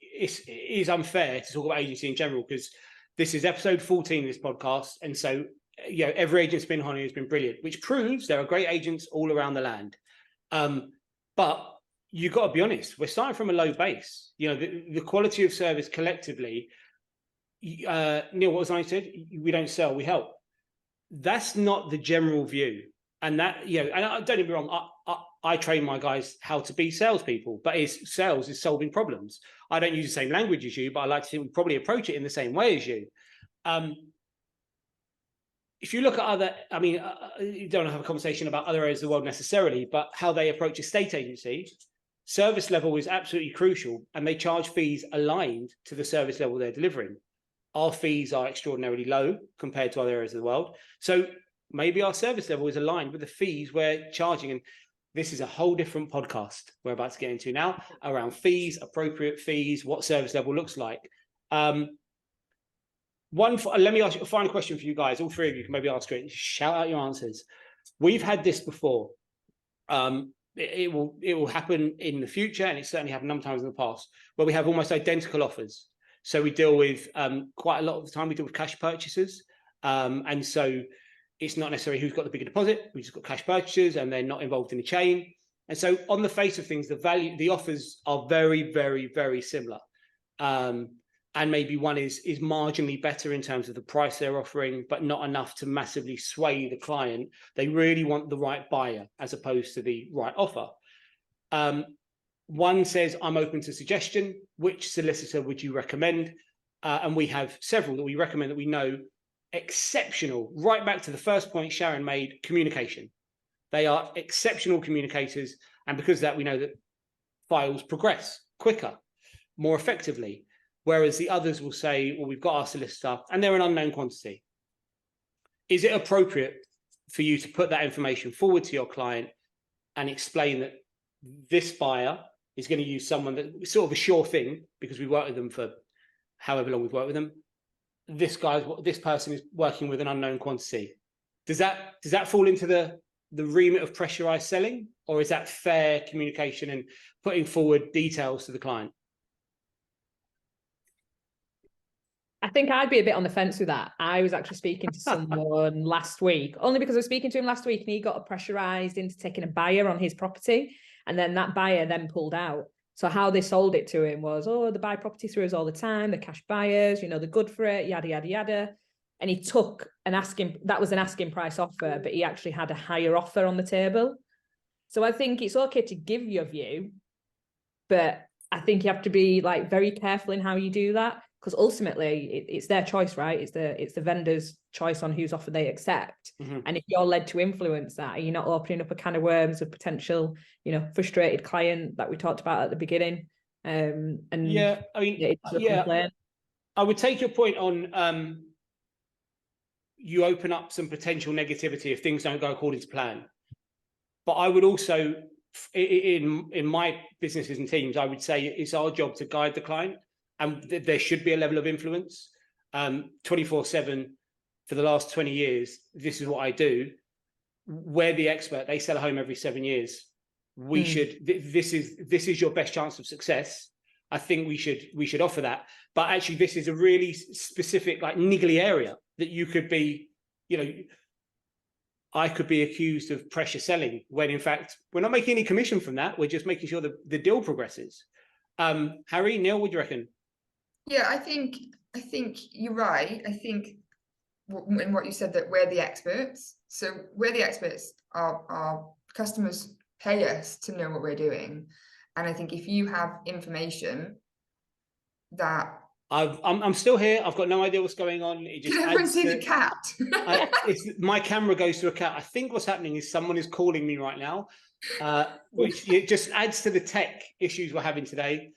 it is unfair to talk about agency in general, because this is episode 14 of this podcast, and so, you know, every agent's been on here has been brilliant, which proves there are great agents all around the land. But you've got to be honest, we're starting from a low base. You know, the quality of service collectively, Neil, what was I said? We don't sell, we help. That's not the general view. And that, you know, and don't get me wrong, I train my guys how to be salespeople, but sales is solving problems. I don't use the same language as you, but I like to think we probably approach it in the same way as you. If you look at other, I mean, you don't have a conversation about other areas of the world necessarily, but how they approach a state agency, service level is absolutely crucial, and they charge fees aligned to the service level they're delivering. Our fees are extraordinarily low compared to other areas of the world. So maybe our service level is aligned with the fees we're charging. And this is a whole different podcast we're about to get into now around fees, appropriate fees, what service level looks like. Let me ask you a final question for you guys. All three of you can maybe ask it. Shout out your answers. We've had this before. It will happen in the future, and it's certainly happened a number of times in the past, where we have almost identical offers. So we deal with quite a lot of the time we deal with cash purchasers, and so it's not necessarily who's got the bigger deposit. We just got cash purchasers, and they're not involved in the chain. And so, on the face of things, the offers are very, very, very similar. And maybe one is marginally better in terms of the price they're offering, but not enough to massively sway the client. They really want the right buyer as opposed to the right offer. One says, I'm open to suggestion. Which solicitor would you recommend? And we have several that we recommend that we know exceptional, right back to the first point Sharon made, communication. They are exceptional communicators. And because of that, we know that files progress quicker, more effectively. Whereas the others will say, well, we've got our solicitor, and they're an unknown quantity. Is it appropriate for you to put that information forward to your client and explain that this buyer is going to use someone that sort of a sure thing, because we worked with them for however long we've worked with them, this person is working with an unknown quantity. Does that fall into the remit of pressurized selling, or is that fair communication and putting forward details to the client? I think I'd be a bit on the fence with that. I was actually speaking to someone last week, only because I was speaking to him last week and he got pressurized into taking a buyer on his property. And then that buyer then pulled out. So how they sold it to him was, oh, they buy property through us all the time. They're cash buyers, they're good for it, yada, yada, yada. And he took an asking price offer, but he actually had a higher offer on the table. So I think it's okay to give your view, but I think you have to be like very careful in how you do that, because ultimately it's their choice, right? It's the vendor's choice on whose offer they accept. Mm-hmm. And if you're led to influence that, you're not opening up a can of worms of potential, frustrated client that we talked about at the beginning. And yeah, I mean, I would take your point on you open up some potential negativity if things don't go according to plan. But I would also, in my businesses and teams, I would say it's our job to guide the client, and there should be a level of influence. 24/7 for the last 20 years, this is what I do. We're the expert. They sell a home every 7 years. We should. This is your best chance of success. I think we should offer that. But actually, this is a really specific, like, niggly area that you could be, I could be accused of pressure selling, when in fact we're not making any commission from that. We're just making sure that the deal progresses. Harry, Neil, what do you reckon? Yeah, I think you're right. I think in what you said, that we're the experts. So we're the experts. Our customers pay us to know what we're doing. And I think if you have information that I'm still here. I've got no idea what's going on. It just can everyone see the cat? My camera goes to a cat. I think what's happening is someone is calling me right now, which it just adds to the tech issues we're having today.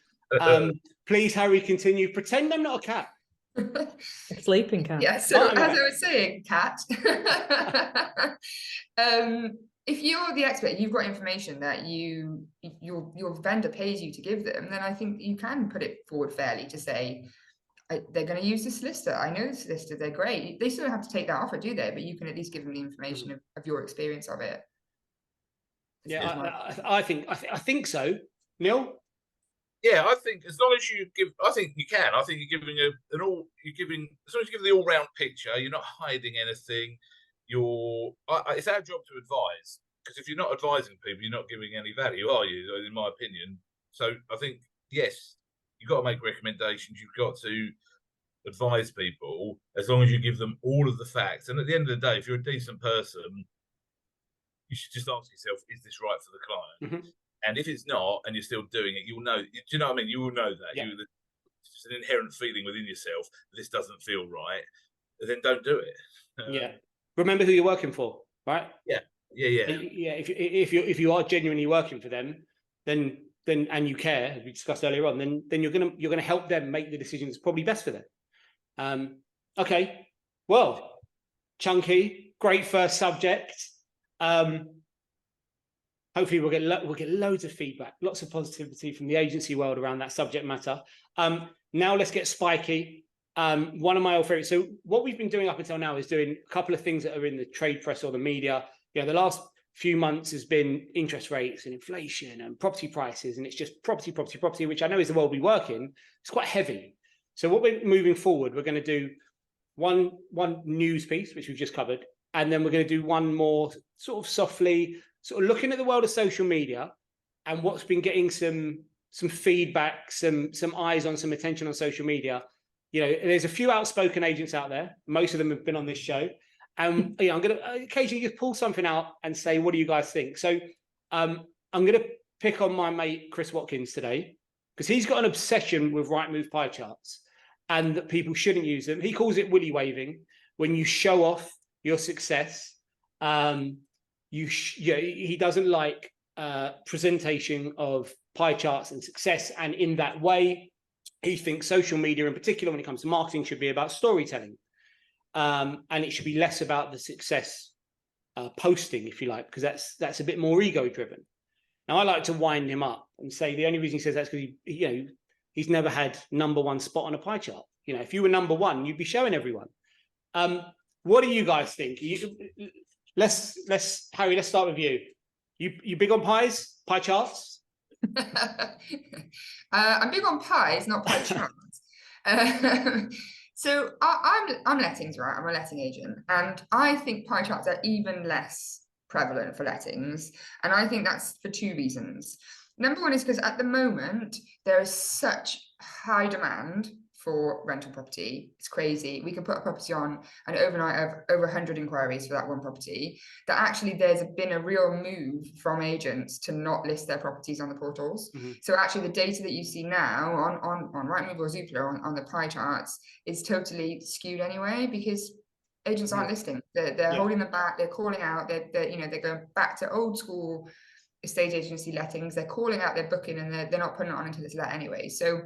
Please, Harry, continue. Pretend I'm not a cat. A sleeping cat. Yeah. So as I was saying, cat. If you're the expert, you've got information that your vendor pays you to give them, then I think you can put it forward fairly to say, they're going to use this solicitor. I know the solicitor, they're great. They still have to take that offer, do they? But you can at least give them the information of your experience of it. I think so. Neil? Yeah, I think as long as you give, I think you can. I think you're giving as long as you give the all-round picture, you're not hiding anything. It's our job to advise, because if you're not advising people, you're not giving any value, are you? In my opinion. So I think, yes, you've got to make recommendations. You've got to advise people, as long as you give them all of the facts. And at the end of the day, if you're a decent person, you should just ask yourself, is this right for the client? Mm-hmm. And if it's not, and you're still doing it, you'll know. Do you know what I mean? You will know that. Yeah. It's an inherent feeling within yourself that this doesn't feel right. Then don't do it. Remember who you're working for, right? Yeah. If you are genuinely working for them, then and you care, as we discussed earlier on, then you're gonna help them make the decisions probably best for them. Okay. Well, chunky, great first subject. Hopefully we'll get loads of feedback, lots of positivity from the agency world around that subject matter. Now let's get spiky. One of my old favorites. So what we've been doing up until now is doing a couple of things that are in the trade press or the media. The last few months has been interest rates and inflation and property prices, and it's just property, which I know is the world we work in. It's quite heavy. So what we're moving forward, we're going to do one news piece, which we've just covered, and then we're going to do one more sort of softly, sort of looking at the world of social media and what's been getting some feedback, some eyes on, some attention on social media. There's a few outspoken agents out there. Most of them have been on this show. And I'm going to occasionally just pull something out and say, what do you guys think? So I'm going to pick on my mate, Chris Watkins, today, because he's got an obsession with Rightmove pie charts and that people shouldn't use them. He calls it willy waving, when you show off your success. He doesn't like presentation of pie charts and success. And in that way, he thinks social media in particular, when it comes to marketing, should be about storytelling. And it should be less about the success posting, if you like, because that's a bit more ego driven. Now, I like to wind him up and say the only reason he says that's because he's never had #1 spot on a pie chart. You know, if you were number one, you'd be showing everyone. What do you guys think? Let's Harry, let's start with you. You big on pies, pie charts? I'm big on pies, not pie charts. So I'm lettings, right? I'm a letting agent, and I think pie charts are even less prevalent for lettings, and I think that's for two reasons. Number one is because at the moment there is such high demand for rental property. It's crazy. We can put a property on and overnight have over 100 inquiries for that one property, that actually there's been a real move from agents to not list their properties on the portals. So actually the data that you see now on Rightmove or Zoopla on the pie charts is totally skewed anyway, because agents aren't listing. They're holding them back. They're calling out. They're going back to old school estate agency lettings. They're calling out their booking, and they're not putting it on until it's let anyway. So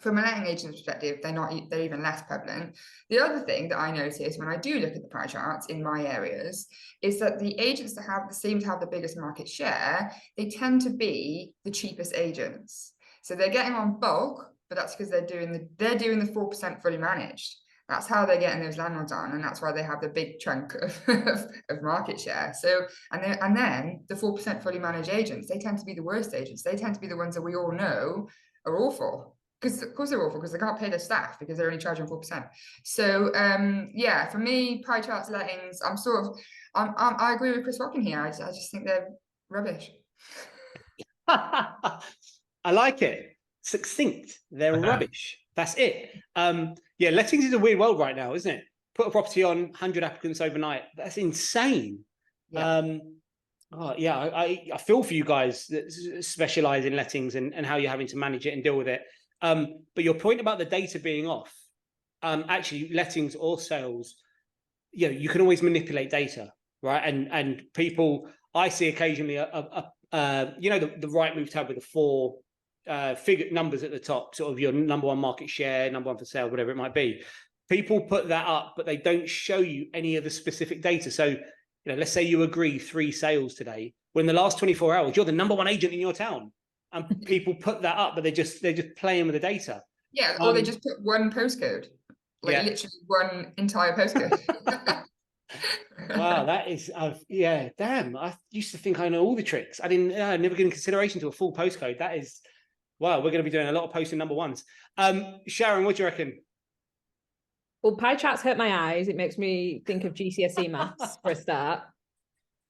from a letting agent's perspective, they're even less prevalent. The other thing that I notice when I do look at the pie charts in my areas is that the agents that seem to have the biggest market share, they tend to be the cheapest agents. So they're getting on bulk, but that's because they're doing the 4% fully managed. That's how they're getting those landlords on, and that's why they have the big chunk of market share. So, and then the 4% fully managed agents, they tend to be the worst agents. They tend to be the ones that we all know are awful. Because of course they're awful, because they can't pay their staff because they're only charging 4%. So yeah, for me, pie charts, lettings, I agree with Chris Watkin here. I just think they're rubbish. I like it. Succinct. They're rubbish. That's it. Yeah, lettings is a weird world right now, isn't it? Put a property on, 100 applicants overnight. That's insane. Yeah. I feel for you guys that specialize in lettings and how you're having to manage it and deal with it. But your point about the data being off, actually lettings or sales, you can always manipulate data, right? And people, I see occasionally the Rightmove tab with the 4 figure numbers at the top, sort of your number one market share, number one for sale, whatever it might be. People put that up, but they don't show you any of the specific data. So, let's say you agree 3 sales today. When the last 24 hours, you're the number one agent in your town. And people put that up, but they're just playing with the data. Yeah, or they just put one postcode, literally one entire postcode. Wow, that is, damn. I used to think I know all the tricks. I never give consideration to a full postcode. That is, wow, we're going to be doing a lot of posting number ones. Sharon, what do you reckon? Well, pie charts hurt my eyes. It makes me think of GCSE maths for a start.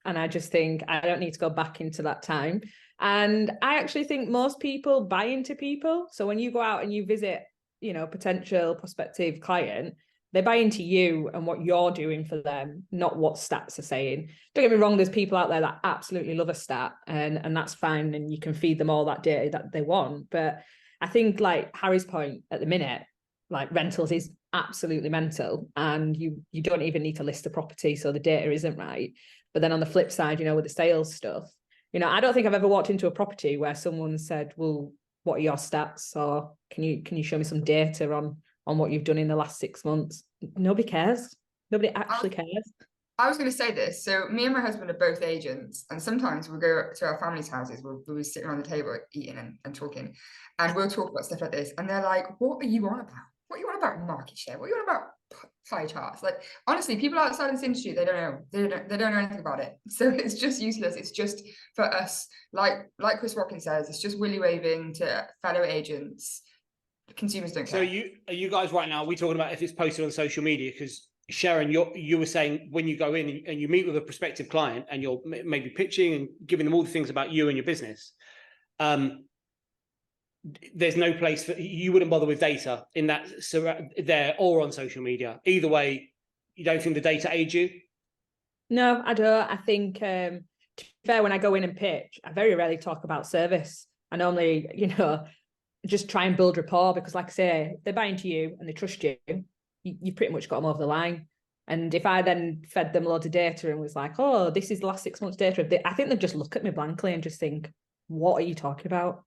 And I just think I don't need to go back into that time. And I actually think most people buy into people. So when you go out and you visit, potential prospective client, they buy into you and what you're doing for them, not what stats are saying. Don't get me wrong, there's people out there that absolutely love a stat, and that's fine, and you can feed them all that data that they want. But I think, like Harry's point at the minute, like rentals is absolutely mental, and you don't even need to list a property, so the data isn't right. But then on the flip side, with the sales stuff, I don't think I've ever walked into a property where someone said, well, what are your stats? Or can you show me some data on what you've done in the last 6 months? Nobody cares. Nobody actually cares. I was going to say this. So me and my husband are both agents, and sometimes we'll go to our family's houses. We'll be sitting around the table eating and talking, and we'll talk about stuff like this. And they're like, what are you on about? What are you on about market share? What are you on about pie charts? Like, honestly, people outside of this industry, they don't know. They don't know anything about it. So it's just useless. It's just for us, like Chris Watkin says, it's just willy waving to fellow agents. Consumers don't care. So are you guys right now, are we talking about if it's posted on social media? Because Sharon, you were saying when you go in and you meet with a prospective client and you're maybe pitching and giving them all the things about you and your business, there's no place for, you wouldn't bother with data in that there or on social media. Either way, you don't think the data aids you? No, I don't. I think, to be fair, when I go in and pitch, I very rarely talk about service. I normally, just try and build rapport, because like I say, if they're buying to you and they trust you, you pretty much got them over the line. And if I then fed them loads of data and was like, oh, this is the last 6 months data, I think they'd just look at me blankly and just think, what are you talking about?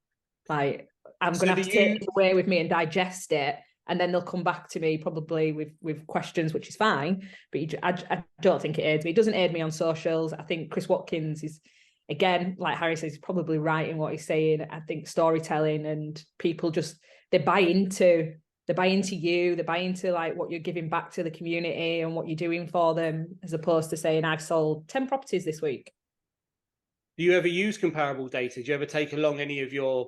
Like, I'm going to have to take it away with me and digest it. And then they'll come back to me probably with questions, which is fine. But I don't think it aids me. It doesn't aid me on socials. I think Chris Watkins is, again, like Harry says, he's probably right in what he's saying. I think storytelling and people they buy into they buy into you, they buy into like what you're giving back to the community and what you're doing for them, as opposed to saying, I've sold 10 properties this week. Do you ever use comparable data? Do you ever take along any of your,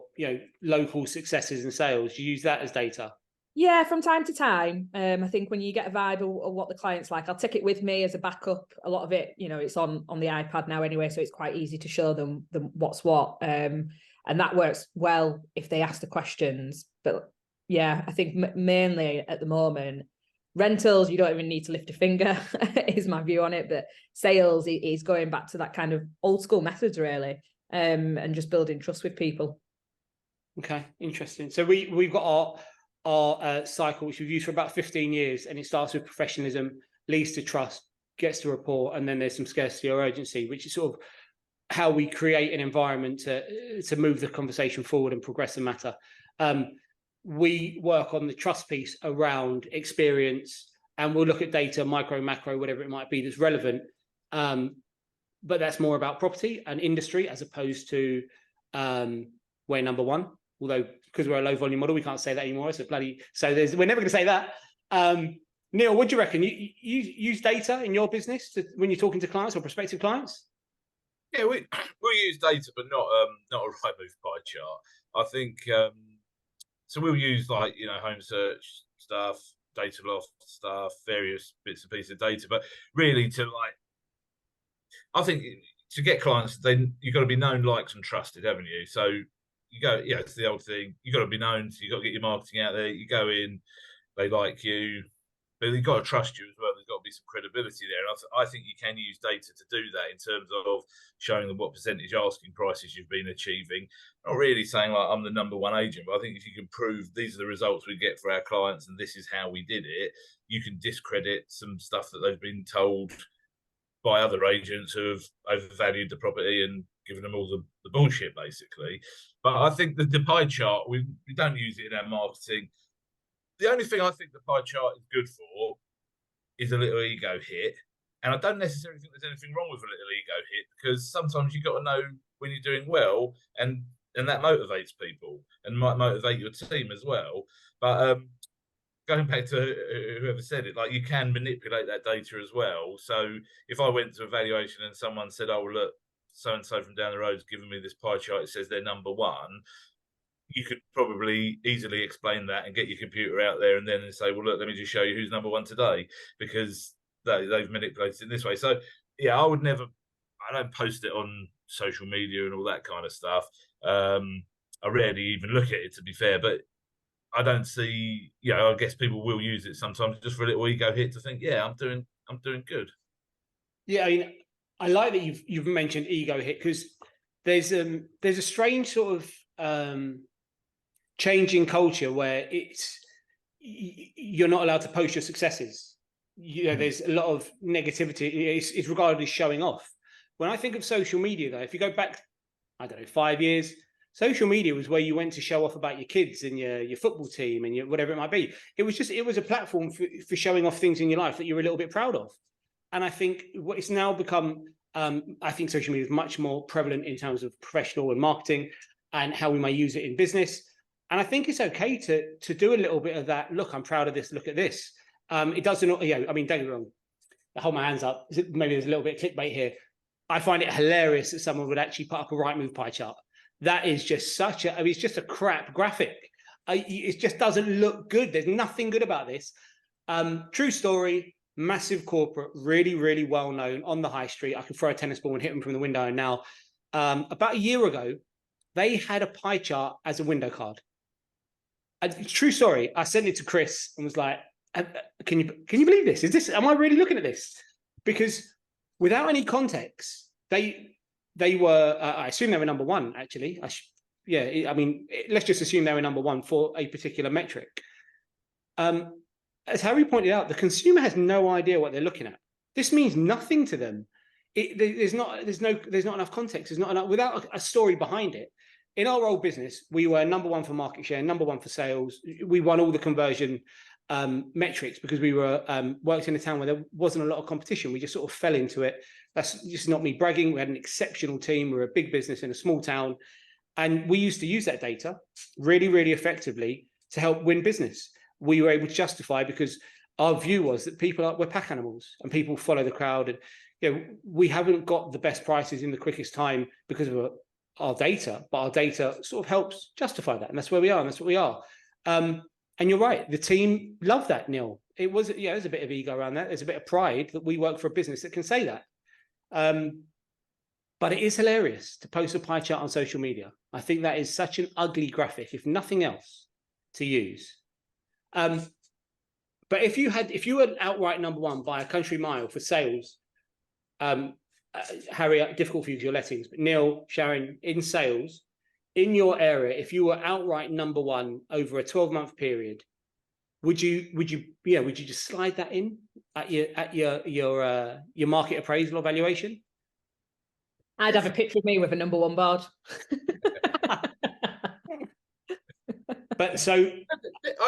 local successes in sales? Do you use that as data? Yeah, from time to time. I think when you get a vibe of what the client's like, I'll take it with me as a backup. A lot of it, it's on the iPad now anyway, so it's quite easy to show them what's what. And that works well if they ask the questions. But yeah, I think mainly at the moment, rentals, you don't even need to lift a finger, is my view on it. But sales is going back to that kind of old school methods, really, and just building trust with people. Okay, interesting. So we've got our cycle, which we've used for about 15 years, and it starts with professionalism, leads to trust, gets to rapport, and then there's some scarcity or urgency, which is sort of how we create an environment to move the conversation forward and progress the matter. We work on the trust piece around experience, and we'll look at data, micro, macro, whatever it might be that's relevant. But that's more about property and industry as opposed to we're number one. Although, because we're a low volume model, we can't say that anymore. It's a bloody, we're never going to say that. Neil, what do you reckon? You use data in your business when you're talking to clients or prospective clients? Yeah, we use data, but not a Rightmove pie chart. I think so. We'll use home search stuff, data loft stuff, various bits and pieces of data. But really, I think to get clients, then you've got to be known, liked, and trusted, haven't you? So you go, it's the old thing. You got to be known, so you got to get your marketing out there. You go in, they like you, but they've got to trust you as well. There's got to be some credibility there. And I think you can use data to do that in terms of showing them what percentage asking prices you've been achieving. Not really saying like I'm the number one agent, but I think if you can prove these are the results we get for our clients and this is how we did it, you can discredit some stuff that they've been told by other agents who have overvalued the property and given them all the bullshit, basically. But I think the pie chart, we don't use it in our marketing. The only thing I think the pie chart is good for is a little ego hit. And I don't necessarily think there's anything wrong with a little ego hit, because sometimes you've got to know when you're doing well, and that motivates people and might motivate your team as well. But going back to whoever said it, like, you can manipulate that data as well. So if I went to a valuation and someone said, oh, look, so-and-so from down the road's given me this pie chart, it says they're number one, you could probably easily explain that and get your computer out there and then say, well, look, let me just show you who's number one today, because they've manipulated it in this way. So, yeah, I don't post it on social media and all that kind of stuff. I rarely even look at it, to be fair, but I don't see, I guess people will use it sometimes just for a little ego hit to think, yeah, I'm doing good. Yeah, I like that you've mentioned ego hit, because there's a strange sort of change in culture where you're not allowed to post your successes. There's a lot of negativity. It's regarded as showing off. When I think of social media, though, if you go back, I don't know, 5 years, social media was where you went to show off about your kids and your football team and your whatever it might be. It was a platform for showing off things in your life that you were a little bit proud of. And I think what it's now become, I think social media is much more prevalent in terms of professional and marketing and how we may use it in business. And I think it's okay to do a little bit of that. Look, I'm proud of this. Look at this. It doesn't, don't get me wrong. I hold my hands up. Maybe there's a little bit of clickbait here. I find it hilarious that someone would actually put up a Rightmove pie chart. That is just it's just a crap graphic. It just doesn't look good. There's nothing good about this. True story. Massive corporate, really, really well known on the high street. I could throw a tennis ball and hit them from the window. And now, about a year ago, they had a pie chart as a window card. True story. I sent it to Chris and was like, "Can you believe this? Am I really looking at this?" Because without any context, they were. I assume they were number one. Actually, let's just assume they were number one for a particular metric. As Harry pointed out, the consumer has no idea what they're looking at. This means nothing to them. There's not enough context. There's not enough, without a story behind it. In our old business, we were number one for market share, number one for sales. We won all the conversion metrics because we were worked in a town where there wasn't a lot of competition. We just sort of fell into it. That's just not me bragging. We had an exceptional team. We were a big business in a small town, and we used to use that data really, really effectively to help win business. we were able to justify, because our view was that we're pack animals and people follow the crowd. And we haven't got the best prices in the quickest time because of our data, but our data sort of helps justify that. And that's where we are, and that's what we are. And you're right, the team loved that, Neil. There's a bit of ego around that. There's a bit of pride that we work for a business that can say that. But it is hilarious to post a pie chart on social media. I think that is such an ugly graphic, if nothing else, to use. But if you were outright number one by a country mile for sales, Harry, difficult for you because you're lettings, but Neil, Sharon, in sales, in your area, if you were outright number one over a 12-month period, would you just slide that in at your market appraisal or valuation? I'd have a picture of me with a number one board. But so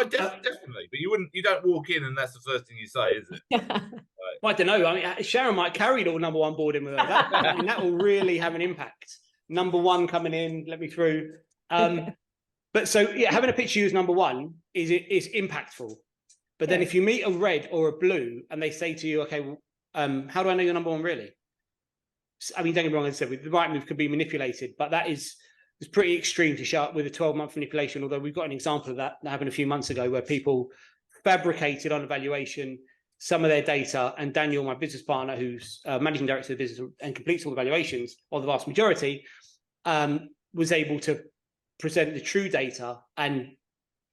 definitely, but you don't walk in and that's the first thing you say, is it? Well, I don't know. I mean, Sharon might carry the number one board in with her. That will really have an impact. Number one coming in, let me through. But so having a picture you as number one is impactful. But then if you meet a red or a blue and they say to you, okay, well, how do I know you're number one really? I mean, don't get me wrong, as I said, the Rightmove could be manipulated, but it's pretty extreme to show up with a 12-month manipulation, although we've got an example of that happened a few months ago where people fabricated on evaluation some of their data, and Daniel, my business partner, who's managing director of the business and completes all the valuations, or the vast majority, was able to present the true data and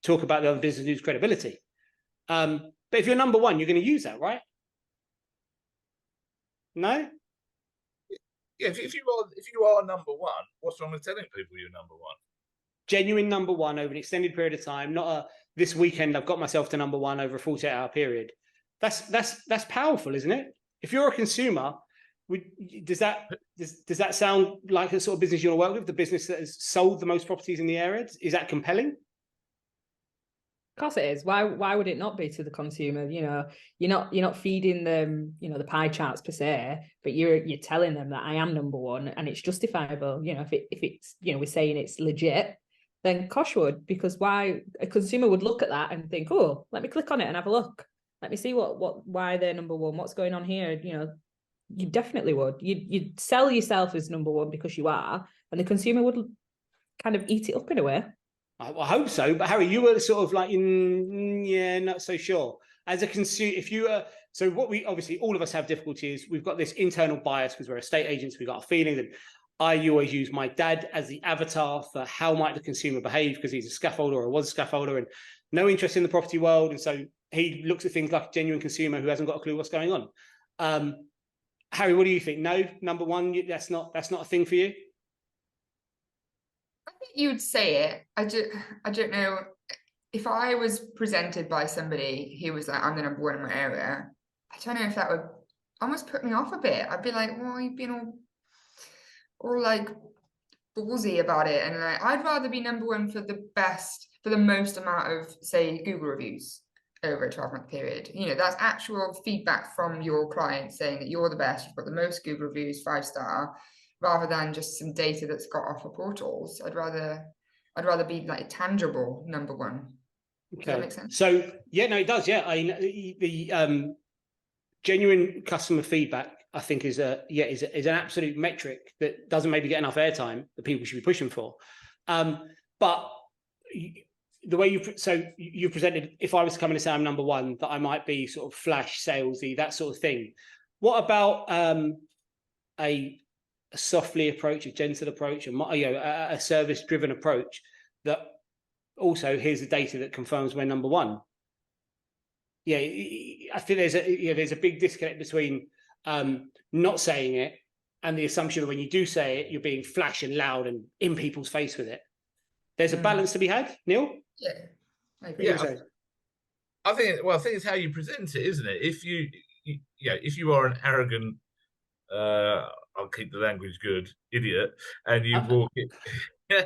talk about the other business news credibility. But if you're number one, you're going to use that, right? No? Yeah, if you are number one, what's wrong with telling people you're number one? Genuine number one over an extended period of time, not this weekend I've got myself to number one over a 48-hour period. That's powerful, isn't it? If you're a consumer, does that sound like the sort of business you want to work with? The business that has sold the most properties in the area? Is that compelling? Of course it is. Why would it not be to the consumer? You're not feeding them, the pie charts per se, but you're telling them that I am number one and it's justifiable. If it's we're saying it's legit, then Kosh would, because why a consumer would look at that and think, oh, let me click on it and have a look. Let me see why they're number one. What's going on here? You definitely would. You'd sell yourself as number one because you are, and the consumer would kind of eat it up in a way. I hope so. But Harry, you were sort of like, not so sure. As a consumer, if you are, so what we obviously all of us have difficulty is we've got this internal bias because we're estate agents. We've got a feeling that I always use my dad as the avatar for how might the consumer behave because he's a scaffolder or was a scaffolder and no interest in the property world, and so he looks at things like a genuine consumer who hasn't got a clue what's going on. Harry, what do you think? No, number one, that's not a thing for you? I think you'd say it. I don't know. If I was presented by somebody who was like, I'm the number one in my area, I don't know if that would almost put me off a bit. I'd be like, well, you've been all like ballsy about it. And like, I'd rather be number one for the most amount of, say, Google reviews over a 12-month period. That's actual feedback from your client saying that you're the best, you've got the most Google reviews, 5-star, rather than just some data that's got off of portals. I'd rather be like tangible number one. Does that make sense? So yeah, no, it does. Yeah, the genuine customer feedback, I think, is an absolute metric that doesn't maybe get enough airtime that people should be pushing for. But the way you presented, if I was to come in and say I'm number one, that I might be sort of flash salesy, that sort of thing. What about a softly approach, a gentle approach, a service-driven approach that also here's the data that confirms we're number one? Yeah, I think there's a big disconnect between not saying it and the assumption that when you do say it, you're being flash and loud and in people's face with it. There's a balance to be had, Neil. Yeah, I agree. Yeah, I think it's how you present it, isn't it? If you are an arrogant, I'll keep the language good, idiot, and you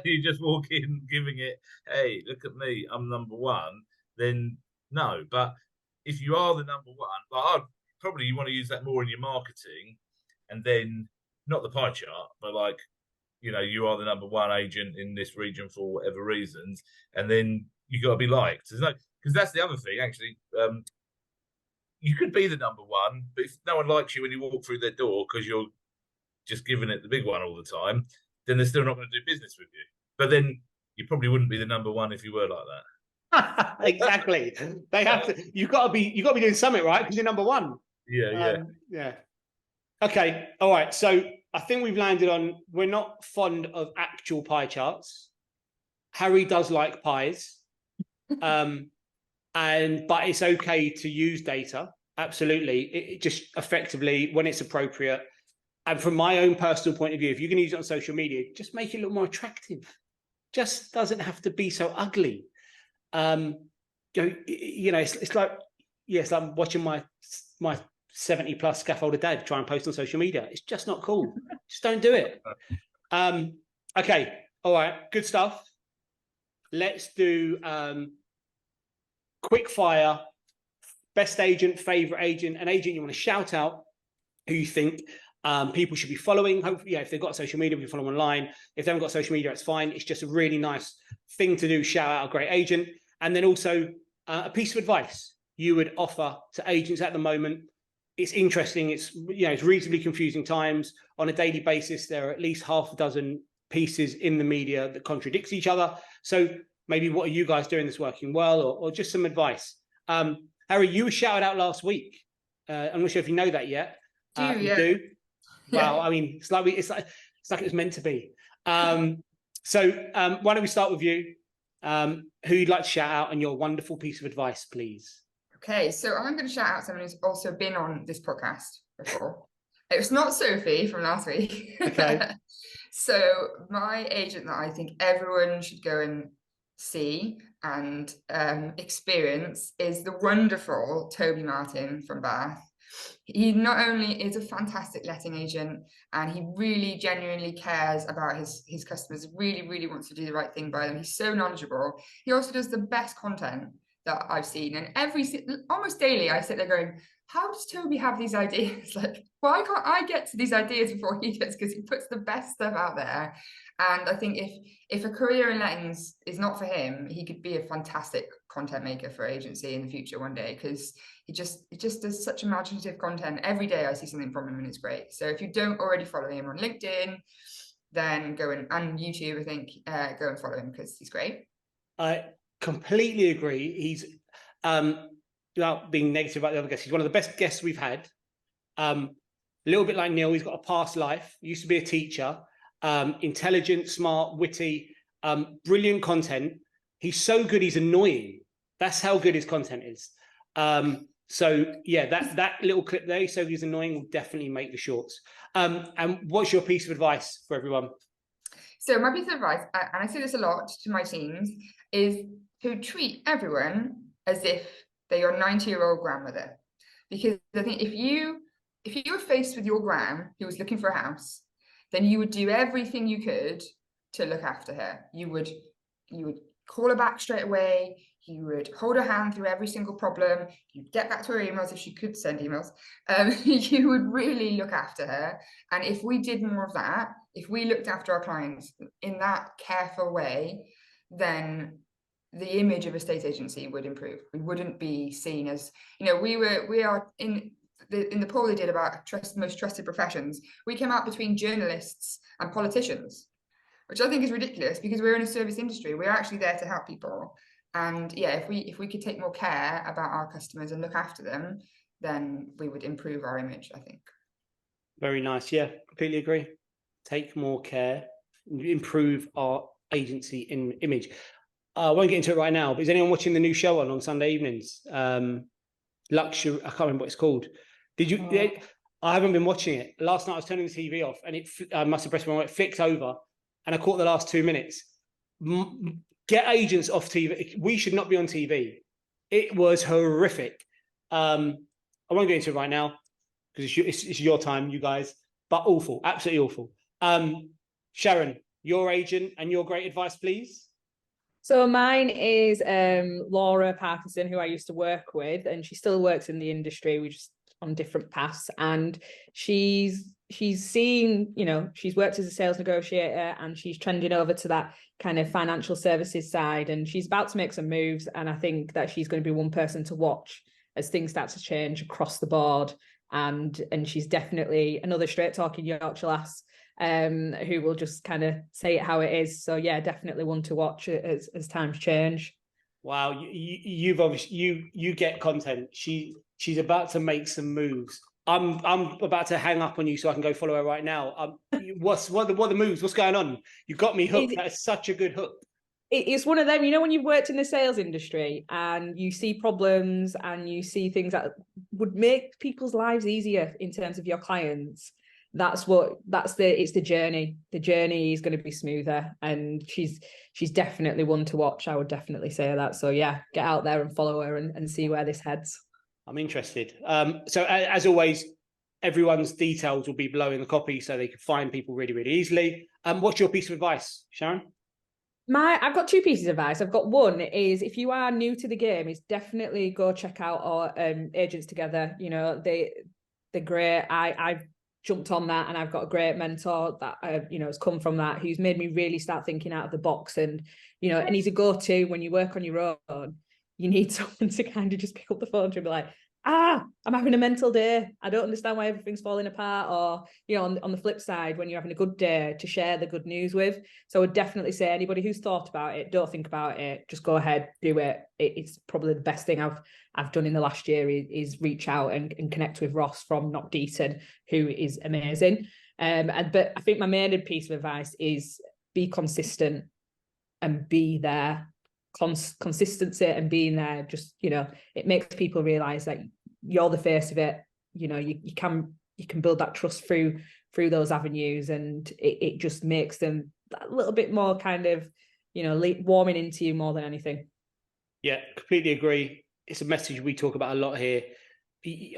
you just walk in giving it, hey, look at me, I'm number one, then no. But if you are the number one, you want to use that more in your marketing, and then not the pie chart, but like, you are the number one agent in this region for whatever reasons, and then you got to be liked. because that's the other thing, actually. You could be the number one, but if no one likes you when you walk through their door because you're just giving it the big one all the time, then they're still not going to do business with you. But then you probably wouldn't be the number one if you were like that. Exactly. They have to. You've got to be doing something right because you're number one. Yeah. Okay. All right. So I think we've landed on we're not fond of actual pie charts. Harry does like pies. But it's okay to use data. Absolutely. It just effectively when it's appropriate. And from my own personal point of view, if you're going to use it on social media, just make it look more attractive. Just doesn't have to be so ugly. It's like, yes, I'm watching my 70 plus scaffolder dad try and post on social media. It's just not cool. Just don't do it. Okay. All right. Good stuff. Let's do quick fire. Best agent, favorite agent, an agent you want to shout out who you think people should be following. Hopefully, if they've got social media, we can follow them online. If they haven't got social media, it's fine. It's just a really nice thing to do. Shout out a great agent. And then also a piece of advice you would offer to agents at the moment. It's interesting. It's reasonably confusing times. On a daily basis, there are at least half a dozen pieces in the media that contradicts each other. So maybe what are you guys doing that's working well, or just some advice? Harry, you were shouted out last week. I'm not sure if you know that yet. You do? Well, I mean, it's like it was meant to be. So why don't we start with you? Who you'd like to shout out and your wonderful piece of advice, please? Okay, so I'm going to shout out someone who's also been on this podcast before. It was not Sophie from last week. Okay. So my agent that I think everyone should go and see and experience is the wonderful Toby Martin from Bath. He not only is a fantastic letting agent, and he really genuinely cares about his customers, really wants to do the right thing by them. He's so knowledgeable. He also does the best content that I've seen, and almost daily I sit there going, how does Toby have these ideas? Like, why can't I get to these ideas before he does? Because he puts the best stuff out there. And I think if a career in lettings is not for him, he could be a fantastic content maker for agency in the future one day, because he just does such imaginative content. Every day I see something from him and it's great. So if you don't already follow him on LinkedIn, then go and YouTube, I think, go and follow him because he's great. I completely agree. He's without being negative about the other guests, he's one of the best guests we've had. A little bit like Neil, he's got a past life, used to be a teacher, intelligent, smart, witty, brilliant content. He's so good, he's annoying. That's how good his content is. So yeah, that little clip there, so he's annoying, will definitely make the shorts. And what's your piece of advice for everyone? So my piece of advice, and I say this a lot to my teams, is to treat everyone as if they're your 90-year-old grandmother. Because I think if you were faced with your gran who was looking for a house, then you would do everything you could to look after her. You would call her back straight away. You would hold her hand through every single problem. You'd get back to her emails if she could send emails. You would really look after her. And if we did more of that, if we looked after our clients in that careful way, then the image of a estate agency would improve. We wouldn't be seen as, we are in the poll they did about most trusted professions. We came out between journalists and politicians, which I think is ridiculous because we're in a service industry. We're actually there to help people. And yeah, if we could take more care about our customers and look after them, then we would improve our image, I think. Very nice. Yeah, completely agree. Take more care, improve our agency in image. I won't get into it right now, but is anyone watching the new show on Sunday evenings? Luxury, I can't remember what it's called. Did you? I haven't been watching it. Last night I was turning the TV off and I must have pressed my it flicked over and I caught the last 2 minutes. Get agents off TV. We should not be on TV. It was horrific. I won't get into it right now because it's your time, you guys, but awful, absolutely awful. Sharon, your agent and your great advice, please. So mine is Laura Parkinson, who I used to work with, and she still works in the industry. We just on different paths, and she's she's seen, she's worked as a sales negotiator and she's trending over to that kind of financial services side, and she's about to make some moves. And I think that she's going to be one person to watch as things start to change across the board. And she's definitely another straight talking Yorkshire lass who will just kind of say it how it is. So yeah, definitely one to watch as times change. Wow, you've obviously you get content. She's about to make some moves. I'm about to hang up on you so I can go follow her right now. What are the moves? What's going on? You got me hooked. That is such a good hook. It's one of them, when you've worked in the sales industry and you see problems and you see things that would make people's lives easier in terms of your clients. It's the journey. The journey is going to be smoother, and she's definitely one to watch. I would definitely say that. So yeah, get out there and follow her and see where this heads. I'm interested. So as always, everyone's details will be below in the copy so they can find people really, really easily. What's your piece of advice, Sharon? I've got two pieces of advice. I've got one is, if you are new to the game, is definitely go check out our Agents Together. They're great. I've jumped on that, and I've got a great mentor that has come from that, who's made me really start thinking out of the box. And and he's a go-to when you work on your own. You need someone to kind of just pick up the phone to be like, I'm having a mental day. I don't understand why everything's falling apart. Or, on the flip side, when you're having a good day, to share the good news with. So I would definitely say, anybody who's thought about it, don't think about it, just go ahead, do it. It's probably the best thing I've done in the last year is reach out and connect with Ross from Not Deaton, who is amazing. But I think my main piece of advice is be consistent and be there. Consistency and being there, just it makes people realize that you're the face of it. You can build that trust through those avenues, and it just makes them a little bit more kind of warming into you more than anything. Yeah, completely agree. It's a message we talk about a lot here.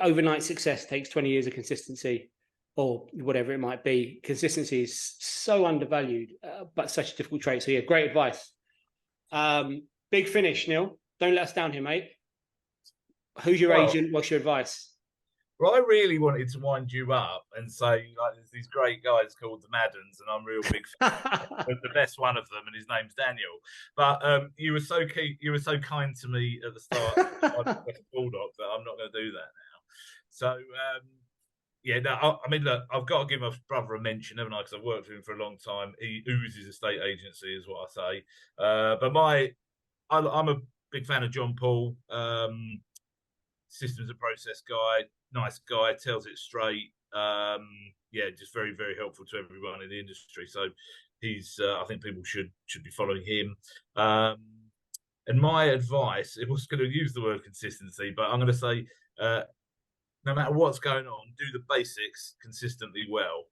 Overnight success takes 20 years of consistency, or whatever it might be. Consistency is so undervalued, but such a difficult trait. So yeah, great advice. Big finish, Neil. Don't let us down here, mate. Who's your agent? What's your advice? Well, I really wanted to wind you up and say, there's these great guys called the Maddens, and I'm a real big fan of the best one of them, and his name's Daniel. But you were so kind to me at the start of Baldock that I'm not going to do that now. So I mean, look, I've got to give my brother a mention, haven't I? Because I've worked with him for a long time. He oozes estate agency, is what I say. But I'm a big fan of John Paul, systems and process guy, nice guy, tells it straight. Just very, very helpful to everyone in the industry. So he's, I think people should be following him. And my advice, it was going to use the word consistency, but I'm going to say, no matter what's going on, do the basics consistently well.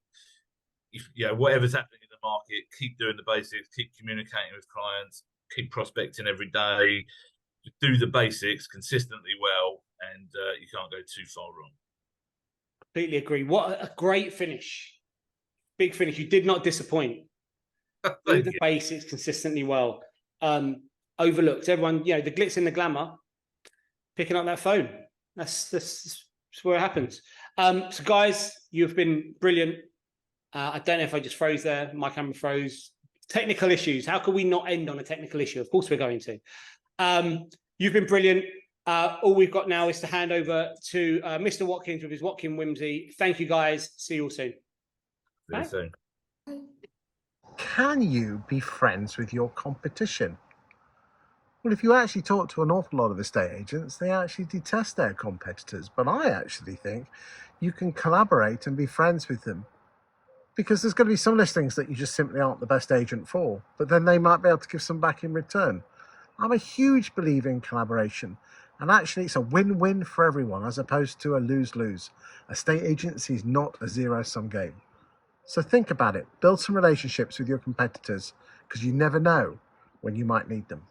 Whatever's happening in the market, keep doing the basics, keep communicating with clients, keep prospecting every day, do the basics consistently well, and you can't go too far wrong. Completely agree. What a great finish. Big finish. You did not disappoint. Do the basics consistently well. Overlooked. Everyone, the glitz and the glamour, picking up that phone. That's where it happens. So guys, you've been brilliant. I don't know if I just froze there. My camera froze. Technical issues. How can we not end on a technical issue? Of course we're going to. You've been brilliant. All we've got now is to hand over to Mr. Watkins with his Watkin Whimsy. Thank you, guys. See you all soon. See you soon. Can you be friends with your competition? Well, if you actually talk to an awful lot of estate agents, they actually detest their competitors. But I actually think you can collaborate and be friends with them, because there's going to be some listings that you just simply aren't the best agent for, but then they might be able to give some back in return. I'm a huge believer in collaboration, and actually it's a win-win for everyone as opposed to a lose-lose. Estate agency is not a zero-sum game. So think about it. Build some relationships with your competitors, because you never know when you might need them.